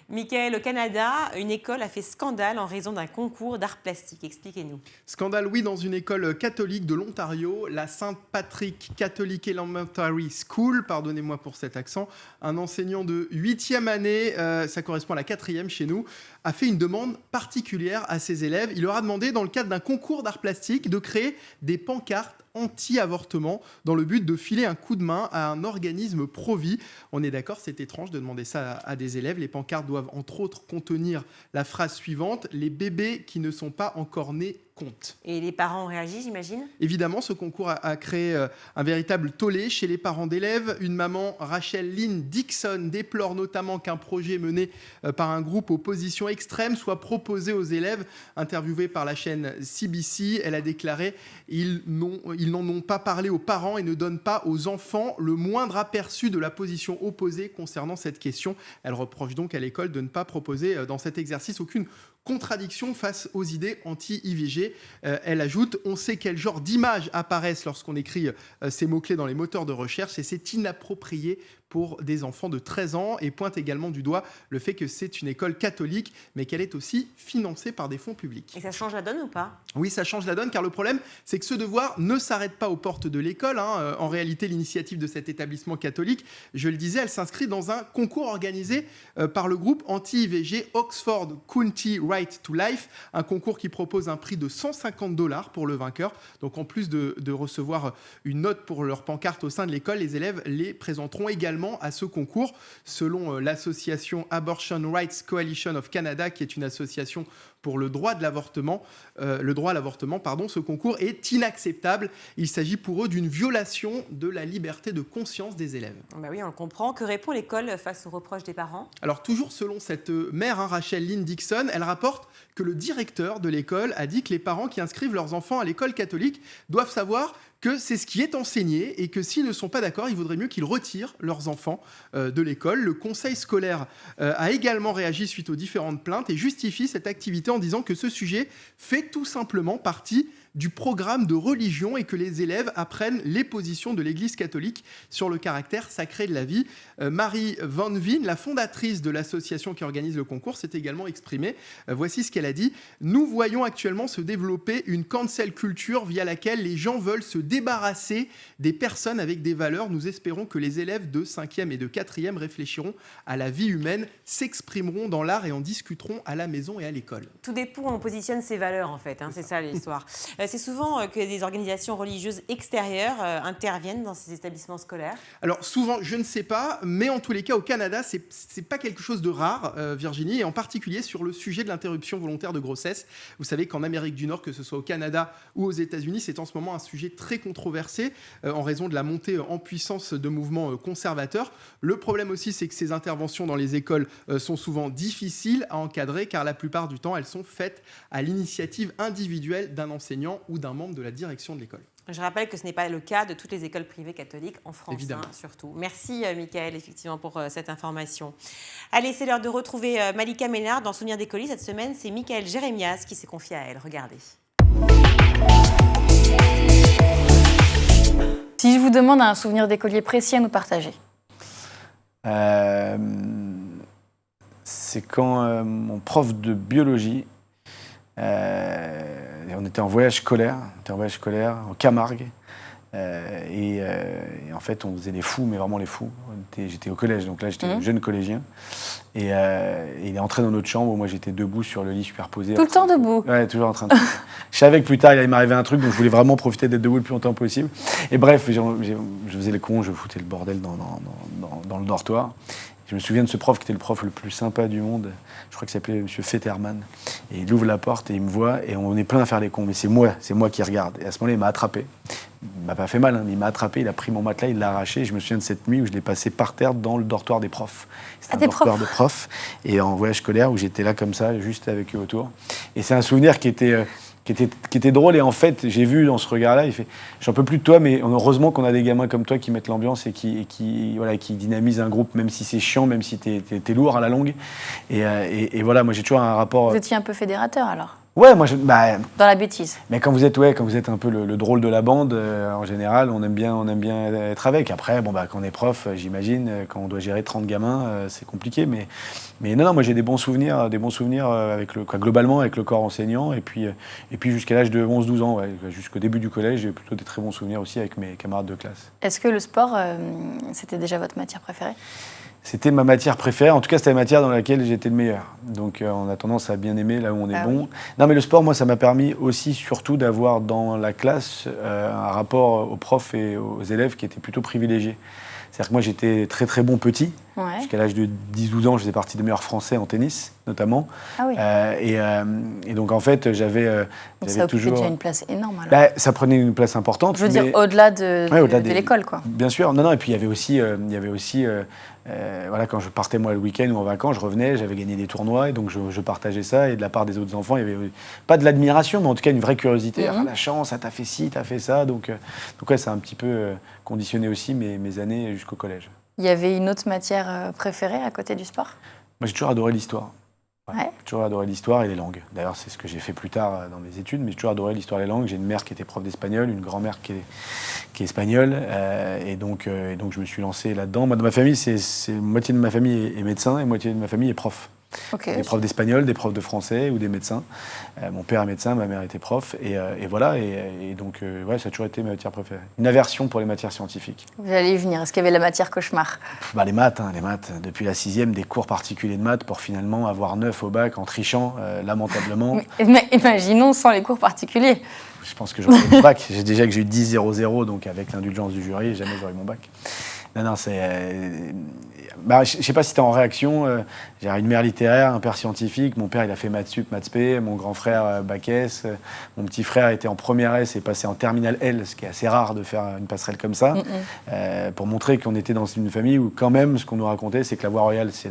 Michael, au Canada, une école a fait scandale en raison d'un concours d'art plastique. Expliquez-nous. Scandale, oui, dans une école catholique de l'Ontario, la St. Patrick Catholic Elementary School, pardonnez-moi pour cet accent, un enseignant de 8e année, ça correspond à la 4e chez nous, a fait une demande particulière à ses élèves. Il leur a demandé, dans le cadre d'un concours d'art plastique, de créer des pancartes anti-avortement dans le but de filer un coup de main à un organisme pro-vie. On est d'accord, c'est étrange de demander ça à des élèves. Les pancartes doivent entre autres contenir la phrase suivante: les bébés qui ne sont pas encore nés comptent. Et les parents ont réagi, j'imagine ? Évidemment, ce concours a créé un véritable tollé chez les parents d'élèves. Une maman, Rachel Lynn Dixon, déplore notamment qu'un projet mené par un groupe aux positions extrêmes soit proposé aux élèves. Interviewée par la chaîne CBC, elle a déclaré « Ils n'en ont pas parlé aux parents et ne donnent pas aux enfants le moindre aperçu de la position opposée concernant cette question ». Elle reproche donc à l'école de ne pas proposer dans cet exercice aucune contradiction face aux idées anti-IVG. Elle ajoute « On sait quel genre d'images apparaissent lorsqu'on écrit ces mots-clés dans les moteurs de recherche et c'est inapproprié pour des enfants de 13 ans » et pointe également du doigt le fait que c'est une école catholique, mais qu'elle est aussi financée par des fonds publics. Et ça change la donne ou pas ? Oui, ça change la donne, car le problème, c'est que ce devoir ne s'arrête pas aux portes de l'école. En réalité, l'initiative de cet établissement catholique, je le disais, elle s'inscrit dans un concours organisé par le groupe anti-IVG Oxford County Right to Life, un concours qui propose un prix de $150 pour le vainqueur. Donc en plus de recevoir une note pour leur pancarte au sein de l'école, les élèves les présenteront également à ce concours. Selon l'association Abortion Rights Coalition of Canada, qui est une association pour le droit à l'avortement, ce concours est inacceptable. Il s'agit pour eux d'une violation de la liberté de conscience des élèves. Bah oui, on le comprend. Que répond l'école face aux reproches des parents ? Alors toujours selon cette mère, Rachel Lynn Dixon, elle rapporte que le directeur de l'école a dit que les parents qui inscrivent leurs enfants à l'école catholique doivent savoir que c'est ce qui est enseigné et que s'ils ne sont pas d'accord, il vaudrait mieux qu'ils retirent leurs enfants de l'école. Le conseil scolaire a également réagi suite aux différentes plaintes et justifie cette activité en disant que ce sujet fait tout simplement partie du programme de religion et que les élèves apprennent les positions de l'Église catholique sur le caractère sacré de la vie. Marie Van Veen, la fondatrice de l'association qui organise le concours, s'est également exprimée. Voici ce qu'elle a dit. « Nous voyons actuellement se développer une cancel culture via laquelle les gens veulent se débarrasser des personnes avec des valeurs. Nous espérons que les élèves de 5e et de 4e réfléchiront à la vie humaine, s'exprimeront dans l'art et en discuteront à la maison et à l'école. » Tout dépend où on positionne ses valeurs, en fait. C'est ça l'histoire. C'est souvent que des organisations religieuses extérieures interviennent dans ces établissements scolaires. Alors souvent, je ne sais pas, mais en tous les cas, au Canada, c'est pas quelque chose de rare, Virginie, et en particulier sur le sujet de l'interruption volontaire de grossesse. Vous savez qu'en Amérique du Nord, que ce soit au Canada ou aux États-Unis, c'est en ce moment un sujet très controversé en raison de la montée en puissance de mouvements conservateurs. Le problème aussi, c'est que ces interventions dans les écoles sont souvent difficiles à encadrer, car la plupart du temps, elles sont faites à l'initiative individuelle d'un enseignant ou d'un membre de la direction de l'école. Je rappelle que ce n'est pas le cas de toutes les écoles privées catholiques en France, surtout. Merci Michael, effectivement, pour cette information. Allez, c'est l'heure de retrouver Malika Ménard dans Souvenirs d'écoliers. Cette semaine, c'est Michael Jérémias qui s'est confié à elle. Regardez. Si je vous demande un souvenir d'écolier précis à nous partager. C'est quand mon prof de biologie, on était en voyage scolaire en Camargue, et en fait on faisait les fous, mais vraiment les fous. J'étais au collège, donc là j'étais un jeune collégien, et il est entré dans notre chambre où moi j'étais debout sur le lit superposé. Tout le temps debout? Ouais, toujours en train de... Je savais que plus tard il allait m'arriver un truc, donc je voulais vraiment profiter d'être debout le plus longtemps possible. Et bref, je faisais le con, je foutais le bordel dans le dortoir. Je me souviens de ce prof qui était le prof le plus sympa du monde. Je crois qu'il s'appelait M. Fetterman. Et il ouvre la porte et il me voit et on est plein à faire les cons. Mais c'est moi qui regarde. Et à ce moment-là, il m'a attrapé. Il m'a pas fait mal, mais il m'a attrapé. Il a pris mon matelas, il l'a arraché. Et je me souviens de cette nuit où je l'ai passé par terre dans le dortoir des profs. C'était un dortoir de profs. Et en voyage scolaire où j'étais là comme ça, juste avec eux autour. Et c'est un souvenir qui était drôle, et en fait, j'ai vu dans ce regard-là, il fait « J'en peux plus de toi, mais heureusement qu'on a des gamins comme toi qui mettent l'ambiance et qui dynamisent un groupe, même si c'est chiant, même si t'es lourd à la longue. » Et voilà, moi j'ai toujours un rapport... Vous étiez un peu fédérateur alors? Ouais, moi, dans la bêtise. Mais quand vous êtes un peu le drôle de la bande, en général, on aime bien être avec. Après, quand on est prof, j'imagine, quand on doit gérer 30 gamins, c'est compliqué. Mais non, moi j'ai des bons souvenirs globalement avec le corps enseignant. Et puis jusqu'à l'âge de 11-12 ans, jusqu'au début du collège, j'ai plutôt des très bons souvenirs aussi avec mes camarades de classe. Est-ce que le sport, c'était déjà votre matière préférée ? C'était ma matière préférée. En tout cas, c'était la matière dans laquelle j'étais le meilleur. Donc, on a tendance à bien aimer là où on est bon. Oui. Non, mais le sport, moi, ça m'a permis aussi, surtout, d'avoir dans la classe un rapport aux profs et aux élèves qui était plutôt privilégié. C'est-à-dire que moi, j'étais très, très bon petit. Ouais. Jusqu'à l'âge de 10-12 ans, je faisais partie des meilleurs Français en tennis, notamment. Ah oui. Et donc, en fait, j'avais ça toujours... déjà une place énorme, alors. Ça prenait une place importante. Je veux dire, au-delà de l'école, quoi. Bien sûr. Non, et puis, il y avait aussi... quand je partais moi le week-end ou en vacances, je revenais, j'avais gagné des tournois et donc je partageais ça. Et de la part des autres enfants, il y avait pas de l'admiration, mais en tout cas une vraie curiosité. La chance, t'as fait ci, t'as fait ça. Donc ouais, ça a un petit peu conditionné aussi mes années jusqu'au collège. Il y avait une autre matière préférée à côté du sport ? Moi, j'ai toujours adoré l'histoire. Ouais. J'ai toujours adoré l'histoire et les langues. D'ailleurs, c'est ce que j'ai fait plus tard dans mes études, mais j'ai toujours adoré l'histoire et les langues. J'ai une mère qui était prof d'espagnol, une grand-mère qui est espagnole, et donc je me suis lancé là-dedans. Moi, dans ma famille, c'est moitié de ma famille est médecin et moitié de ma famille est prof. Okay. Des profs d'espagnol, des profs de français ou des médecins. Mon père est médecin, ma mère était prof, et voilà. Et donc, ça a toujours été ma matière préférée. Une aversion pour les matières scientifiques. Vous allez y venir. Est-ce qu'il y avait la matière cauchemar ? Les maths. Depuis la 6e, des cours particuliers de maths pour finalement avoir 9 au bac en trichant lamentablement. Mais imaginons sans les cours particuliers. Je pense que j'aurais eu mon bac. J'ai déjà que j'ai eu 10-0-0, donc avec l'indulgence du jury, jamais j'aurais eu mon bac. Non, c'est... je ne sais pas si tu es en réaction. J'ai une mère littéraire, un père scientifique. Mon père, il a fait maths sup, maths spé. Mon grand frère, bac S. Mon petit frère était en première S et passé en terminale L, ce qui est assez rare de faire une passerelle comme ça. Pour montrer qu'on était dans une famille où, quand même, ce qu'on nous racontait, c'est que la voie royale, c'est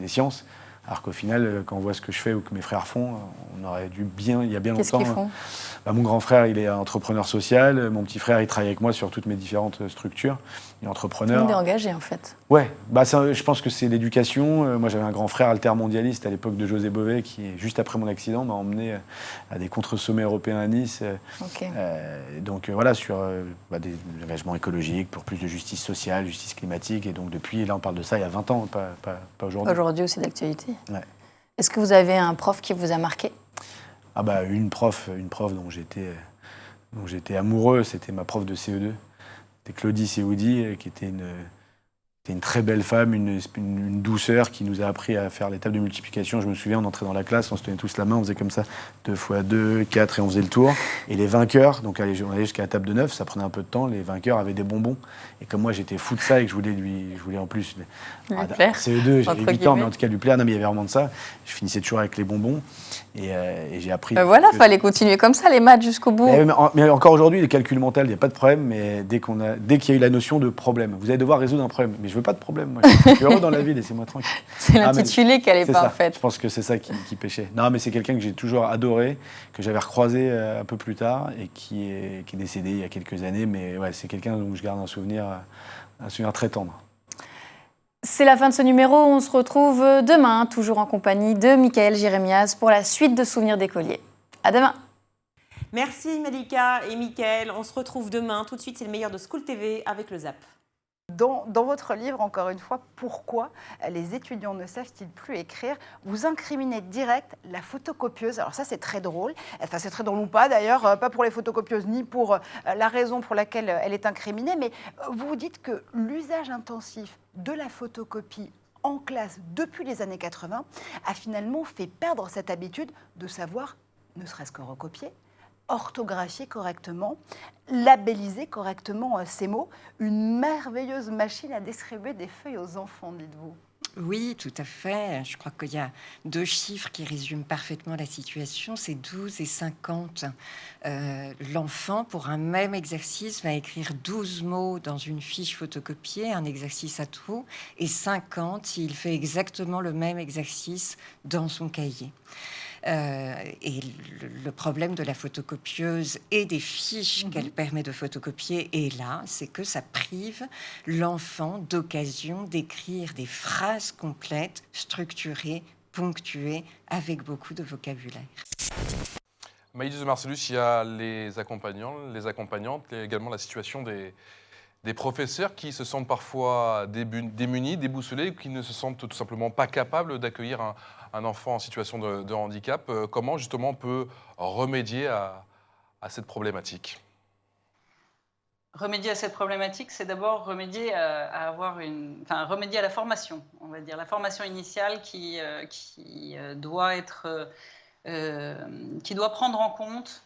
les sciences. Alors qu'au final, quand on voit ce que je fais ou que mes frères font, on aurait dû il y a bien longtemps... Qu'est-ce qu'ils font ? Mon grand frère, il est entrepreneur social. Mon petit frère, il travaille avec moi sur toutes mes différentes structures. Il est entrepreneur. Tout le monde est engagé, en fait. Ouais, je pense que c'est l'éducation. Moi, j'avais un grand frère altermondialiste à l'époque de José Bové, qui, juste après mon accident, m'a emmené à des contre-sommets européens à Nice. Okay. Donc sur des engagements écologiques, pour plus de justice sociale, justice climatique. Et donc depuis, là, on parle de ça il y a 20 ans, pas aujourd'hui. Aujourd'hui aussi d'actualité. Ouais. Est-ce que vous avez un prof qui vous a marqué ? Une prof dont j'étais amoureux, c'était ma prof de CE2. C'était Claudie Seoudi, qui était une très belle femme, une douceur qui nous a appris à faire les tables de multiplication. Je me souviens, on entrait dans la classe, on se tenait tous la main, on faisait comme ça, 2 x 2, 4, et on faisait le tour. Et les vainqueurs, donc on allait jusqu'à la table de 9, ça prenait un peu de temps, les vainqueurs avaient des bonbons. Et comme moi, j'étais fou de ça et que je voulais en plus... plaire. CE2, j'avais 8 ans, mais en tout cas lui plaire. Non, mais il y avait vraiment de ça. Je finissais toujours avec les bonbons. Et j'ai appris... fallait continuer comme ça, les maths jusqu'au bout. Mais encore aujourd'hui, les calculs mentaux, il n'y a pas de problème, mais dès qu'il y a eu la notion de problème, vous allez devoir résoudre un problème. Mais je veux pas de problème, moi. Je suis heureux dans la vie, laissez-moi tranquille. C'est l'intitulé qui n'allait pas, en fait. Je pense que c'est ça qui pêchait. Non, mais c'est quelqu'un que j'ai toujours adoré, que j'avais recroisé un peu plus tard et qui est décédé il y a quelques années. Mais ouais, c'est quelqu'un dont je garde un souvenir très tendre. C'est la fin de ce numéro. On se retrouve demain, toujours en compagnie de Michaël Jérémias pour la suite de Souvenirs d'écoliers. À demain. Merci Malika et Michaël. On se retrouve demain. Tout de suite, c'est le meilleur de School TV avec le Zap. Dans votre livre, encore une fois, pourquoi les étudiants ne savent-ils plus écrire ? Vous incriminez direct la photocopieuse. Alors ça, c'est très drôle. Enfin, c'est très drôle ou pas, d'ailleurs, pas pour les photocopieuses, ni pour la raison pour laquelle elle est incriminée, mais vous dites que l'usage intensif de la photocopie en classe depuis les années 80 a finalement fait perdre cette habitude de savoir, ne serait-ce que recopier, orthographier correctement, labelliser correctement ces mots. Une merveilleuse machine à distribuer des feuilles aux enfants, dites-vous. Oui, tout à fait. Je crois qu'il y a 2 chiffres qui résument parfaitement la situation, c'est 12 et 50. L'enfant, pour un même exercice, va écrire 12 mots dans une fiche photocopiée, un exercice à trous, et 50 s'il fait exactement le même exercice dans son cahier. Et le problème de la photocopieuse et des fiches qu'elle permet de photocopier est là, c'est que ça prive l'enfant d'occasion d'écrire des phrases complètes, structurées, ponctuées, avec beaucoup de vocabulaire. Maïlys de Marcellus, il y a les accompagnants, les accompagnantes, et également la situation des professeurs qui se sentent parfois démunis, déboussolés, qui ne se sentent tout simplement pas capables d'accueillir un enfant en situation de handicap. Comment justement on peut remédier à cette problématique ? Remédier à cette problématique, c'est d'abord remédier remédier à la formation, on va dire, la formation initiale qui doit prendre en compte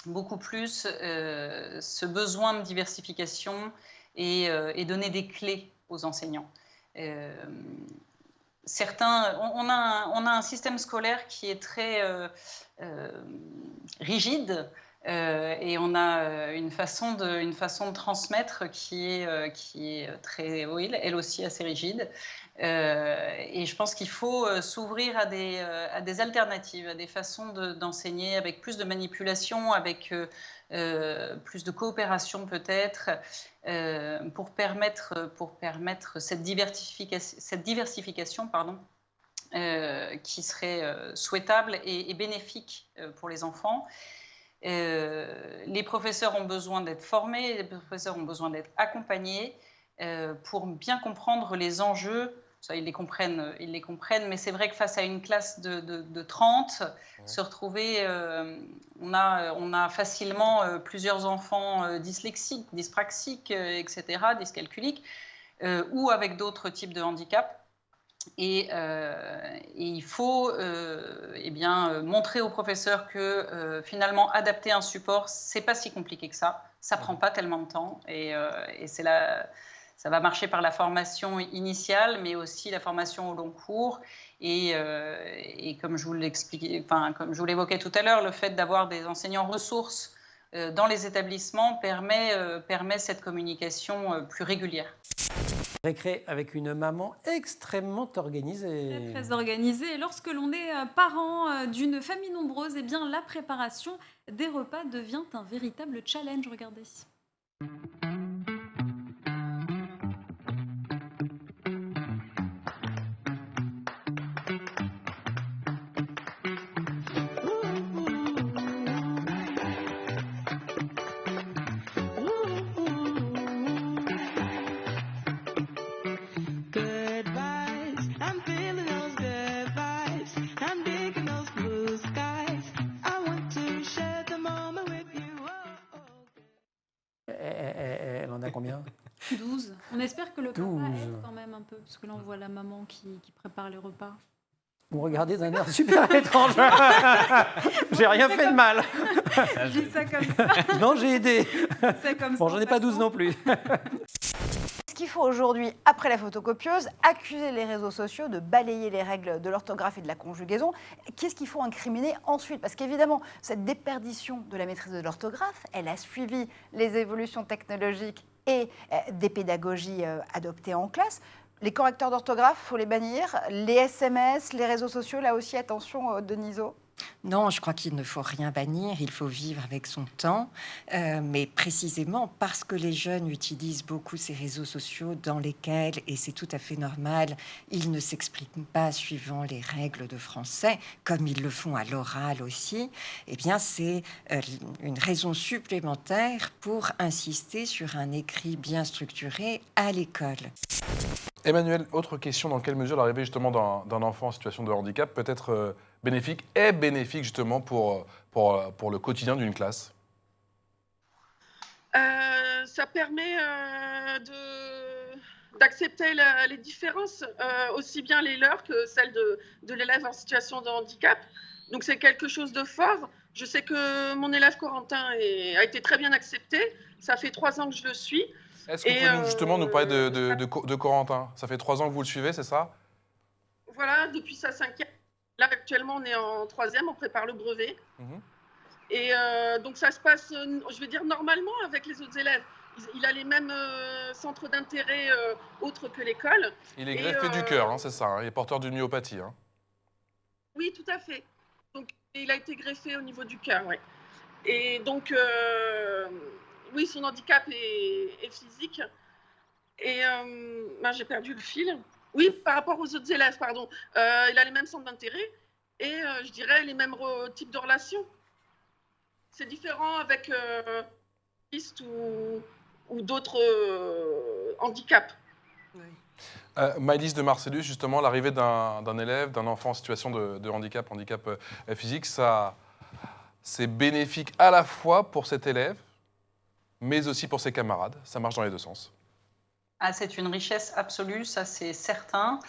beaucoup plus ce besoin de diversification et donner des clés aux enseignants. On a un système scolaire qui est très rigide. Et on a une façon de transmettre qui est très, oui, elle aussi assez rigide. Et je pense qu'il faut s'ouvrir à des alternatives, à des façons d'enseigner avec plus de manipulation, avec plus de coopération peut-être, pour permettre cette diversification, qui serait souhaitable et bénéfique pour les enfants. Les professeurs ont besoin d'être formés, les professeurs ont besoin d'être accompagnés pour bien comprendre les enjeux. Ça, ils les comprennent, mais c'est vrai que face à une classe de 30, se retrouver, on a facilement plusieurs enfants dyslexiques, dyspraxiques, etc., dyscalculiques, ou avec d'autres types de handicaps. Et il faut montrer aux professeurs que finalement adapter un support, c'est pas si compliqué que ça. Ça prend pas tellement de temps et ça va marcher par la formation initiale, mais aussi la formation au long cours. Et comme je vous l'expliquais, comme je vous l'évoquais tout à l'heure, le fait d'avoir des enseignants ressources dans les établissements permet cette communication plus régulière. Récré avec une maman extrêmement organisée. Très organisée. Et lorsque l'on est parent d'une famille nombreuse, eh bien, la préparation des repas devient un véritable challenge. Regardez. Elle en a combien? 12. On espère que le papa aide quand même un peu, parce que là on voit la maman qui prépare les repas. Vous me regardez d'un air super étrange. J'ai rien fait de mal. Je dis ça comme ça. Non, j'ai aidé. C'est comme bon, ça. j'en ai pas 12 non plus. Est-ce qu'il faut aujourd'hui, après la photocopieuse, accuser les réseaux sociaux de balayer les règles de l'orthographe et de la conjugaison? Qu'est-ce qu'il faut incriminer ensuite? Parce qu'évidemment, cette déperdition de la maîtrise de l'orthographe, elle a suivi les évolutions technologiques et des pédagogies adoptées en classe. Les correcteurs d'orthographe, il faut les bannir. Les SMS, les réseaux sociaux, là aussi, attention, Deniso. Non, je crois qu'il ne faut rien bannir, il faut vivre avec son temps, mais précisément parce que les jeunes utilisent beaucoup ces réseaux sociaux dans lesquels, et c'est tout à fait normal, ils ne s'expriment pas suivant les règles de français, comme ils le font à l'oral aussi, eh bien c'est une raison supplémentaire pour insister sur un écrit bien structuré à l'école. Emmanuel, autre question, dans quelle mesure l'arrivée justement d'un enfant en situation de handicap peut être bénéfique justement pour le quotidien d'une classe? Ça permet d'accepter les différences, aussi bien les leurs que celles de l'élève en situation de handicap. Donc c'est quelque chose de fort. Je sais que mon élève Corentin a été très bien accepté. Ça fait 3 ans que je le suis. Est-ce que vous pouvez justement nous parler de Corentin? Ça fait 3 ans que vous le suivez, c'est ça? Voilà, depuis sa 5e. Là, actuellement, on est en 3e, on prépare le brevet. Et donc, ça se passe, je vais dire, normalement avec les autres élèves. Il a les mêmes centres d'intérêt autres que l'école. Il est greffé du cœur, hein, c'est ça, hein, il est porteur d'une myopathie. Hein. Oui, tout à fait. Donc, il a été greffé au niveau du cœur, oui. Et donc, oui, son handicap est physique. Et j'ai perdu le fil. Oui, par rapport aux autres élèves, pardon. Il a les mêmes centres d'intérêt et je dirais les mêmes types de relations. c'est différent avec autisme ou d'autres handicaps. Maëlys de Marcellus, justement, l'arrivée d'un élève, d'un enfant en situation de handicap physique, ça, c'est bénéfique à la fois pour cet élève, mais aussi pour ses camarades. Ça marche dans les deux sens. Ah, c'est une richesse absolue, ça c'est certain.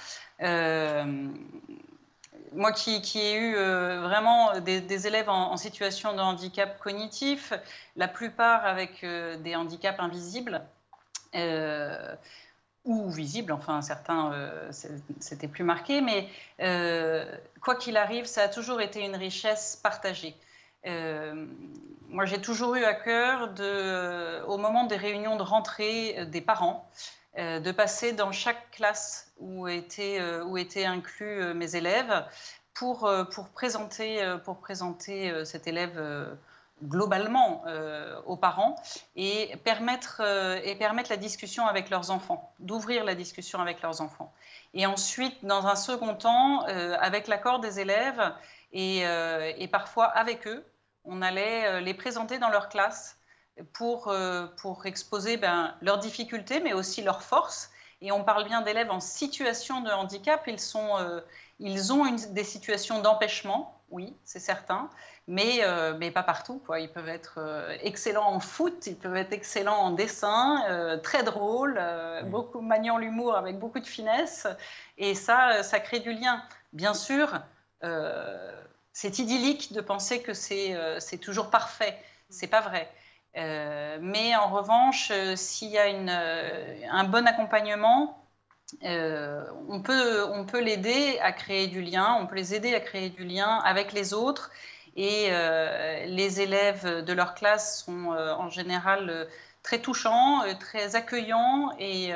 Moi qui ai eu vraiment des élèves en situation de handicap cognitif, la plupart avec des handicaps invisibles, ou visibles, enfin certains c'était plus marqué, mais quoi qu'il arrive, ça a toujours été une richesse partagée. Moi j'ai toujours eu à cœur, au moment des réunions de rentrée des parents, de passer dans chaque classe où étaient inclus mes élèves pour présenter cet élève globalement aux parents et permettre la discussion avec leurs enfants, d'ouvrir la discussion avec leurs enfants. Et ensuite, dans un second temps, avec l'accord des élèves et parfois avec eux, on allait les présenter dans leur classe pour exposer leurs difficultés, mais aussi leurs forces. Et on parle bien d'élèves en situation de handicap. Ils ont des situations d'empêchement, oui, c'est certain, mais pas partout, quoi. Ils peuvent être excellents en foot, ils peuvent être excellents en dessin, très drôles, beaucoup maniant l'humour avec beaucoup de finesse. Et ça crée du lien. Bien sûr, c'est idyllique de penser que c'est toujours parfait. C'est pas vrai. Mais en revanche, s'il y a un bon accompagnement, on peut l'aider à créer du lien, on peut les aider à créer du lien avec les autres. Et les élèves de leur classe sont en général très touchants, très accueillants et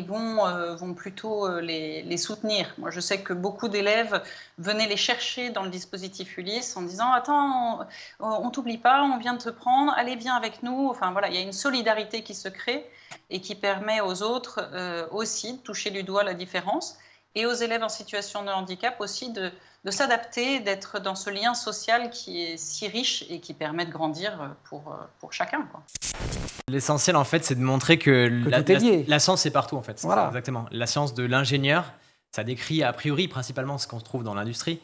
vont plutôt les soutenir. Moi, je sais que beaucoup d'élèves venaient les chercher dans le dispositif Ulysse en disant « Attends, on t'oublie pas, on vient de te prendre, allez, viens avec nous ». Enfin voilà, il y a une solidarité qui se crée et qui permet aux autres aussi de toucher du doigt la différence et aux élèves en situation de handicap aussi de s'adapter, d'être dans ce lien social qui est si riche et qui permet de grandir pour chacun, quoi. L'essentiel, en fait, c'est de montrer que la science est partout, en fait. Voilà. Ça, exactement. La science de l'ingénieur, ça décrit a priori principalement ce qu'on se trouve dans l'industrie.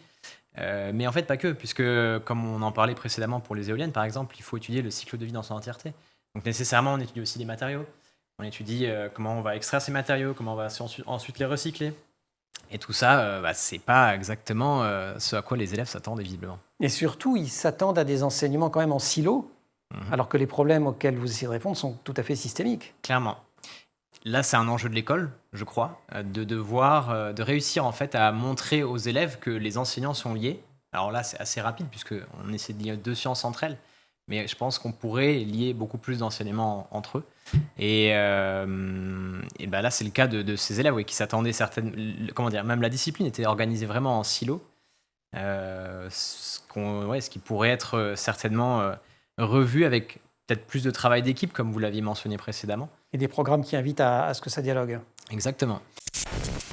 Mais en fait, pas que, puisque, comme on en parlait précédemment pour les éoliennes, par exemple, il faut étudier le cycle de vie dans son entièreté. Donc, nécessairement, on étudie aussi les matériaux. On étudie comment on va extraire ces matériaux, comment on va ensuite les recycler. Et tout ça, c'est pas exactement ce à quoi les élèves s'attendent, visiblement. Et surtout, ils s'attendent à des enseignements quand même en silo, alors que les problèmes auxquels vous essayez de répondre sont tout à fait systémiques. Clairement. Là, c'est un enjeu de l'école, je crois, de réussir en fait à montrer aux élèves que les enseignants sont liés. Alors là, c'est assez rapide puisqu'on essaie de lier deux sciences entre elles, mais je pense qu'on pourrait lier beaucoup plus d'enseignements entre eux. Et là, c'est le cas de ces élèves qui s'attendaient même la discipline était organisée vraiment en silo, ce qui pourrait être certainement revu avec peut-être plus de travail d'équipe, comme vous l'aviez mentionné précédemment. Et des programmes qui invitent à ce que ça dialogue. Exactement.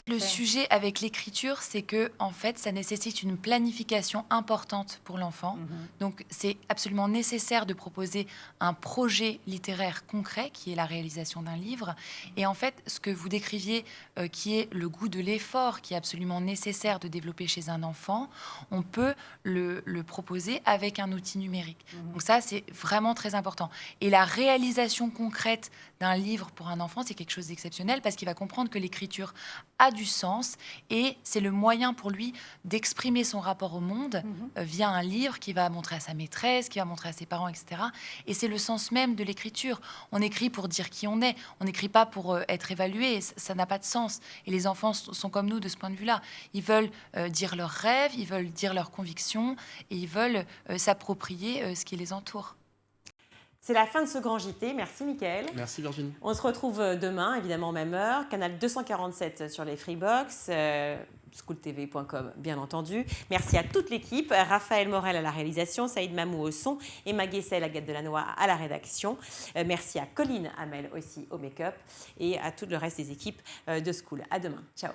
Le sujet avec l'écriture, c'est que en fait, ça nécessite une planification importante pour l'enfant. Donc, c'est absolument nécessaire de proposer un projet littéraire concret, qui est la réalisation d'un livre. Et en fait, ce que vous décriviez, qui est le goût de l'effort, qui est absolument nécessaire de développer chez un enfant, on peut le proposer avec un outil numérique. Donc ça, c'est vraiment très important. Et la réalisation concrète d'un livre pour un enfant, c'est quelque chose d'exceptionnel parce qu'il va comprendre que l'écriture a du sens et c'est le moyen pour lui d'exprimer son rapport au monde via un livre qu'il va montrer à sa maîtresse, qu'il va montrer à ses parents, etc. Et c'est le sens même de l'écriture. On écrit pour dire qui on est, on n'écrit pas pour être évalué, ça n'a pas de sens. Et les enfants sont comme nous de ce point de vue-là. Ils veulent dire leurs rêves, ils veulent dire leurs convictions et ils veulent s'approprier ce qui les entoure. C'est la fin de ce grand JT. Merci, Mickaël. Merci, Virginie. On se retrouve demain, évidemment, même heure. Canal 247 sur les Freebox, schooltv.com, bien entendu. Merci à toute l'équipe. Raphaël Morel à la réalisation, Saïd Mamou au son et Maguessel Agathe Delannoy à la rédaction. Merci à Colline Hamel aussi au make-up et à tout le reste des équipes de School. À demain. Ciao.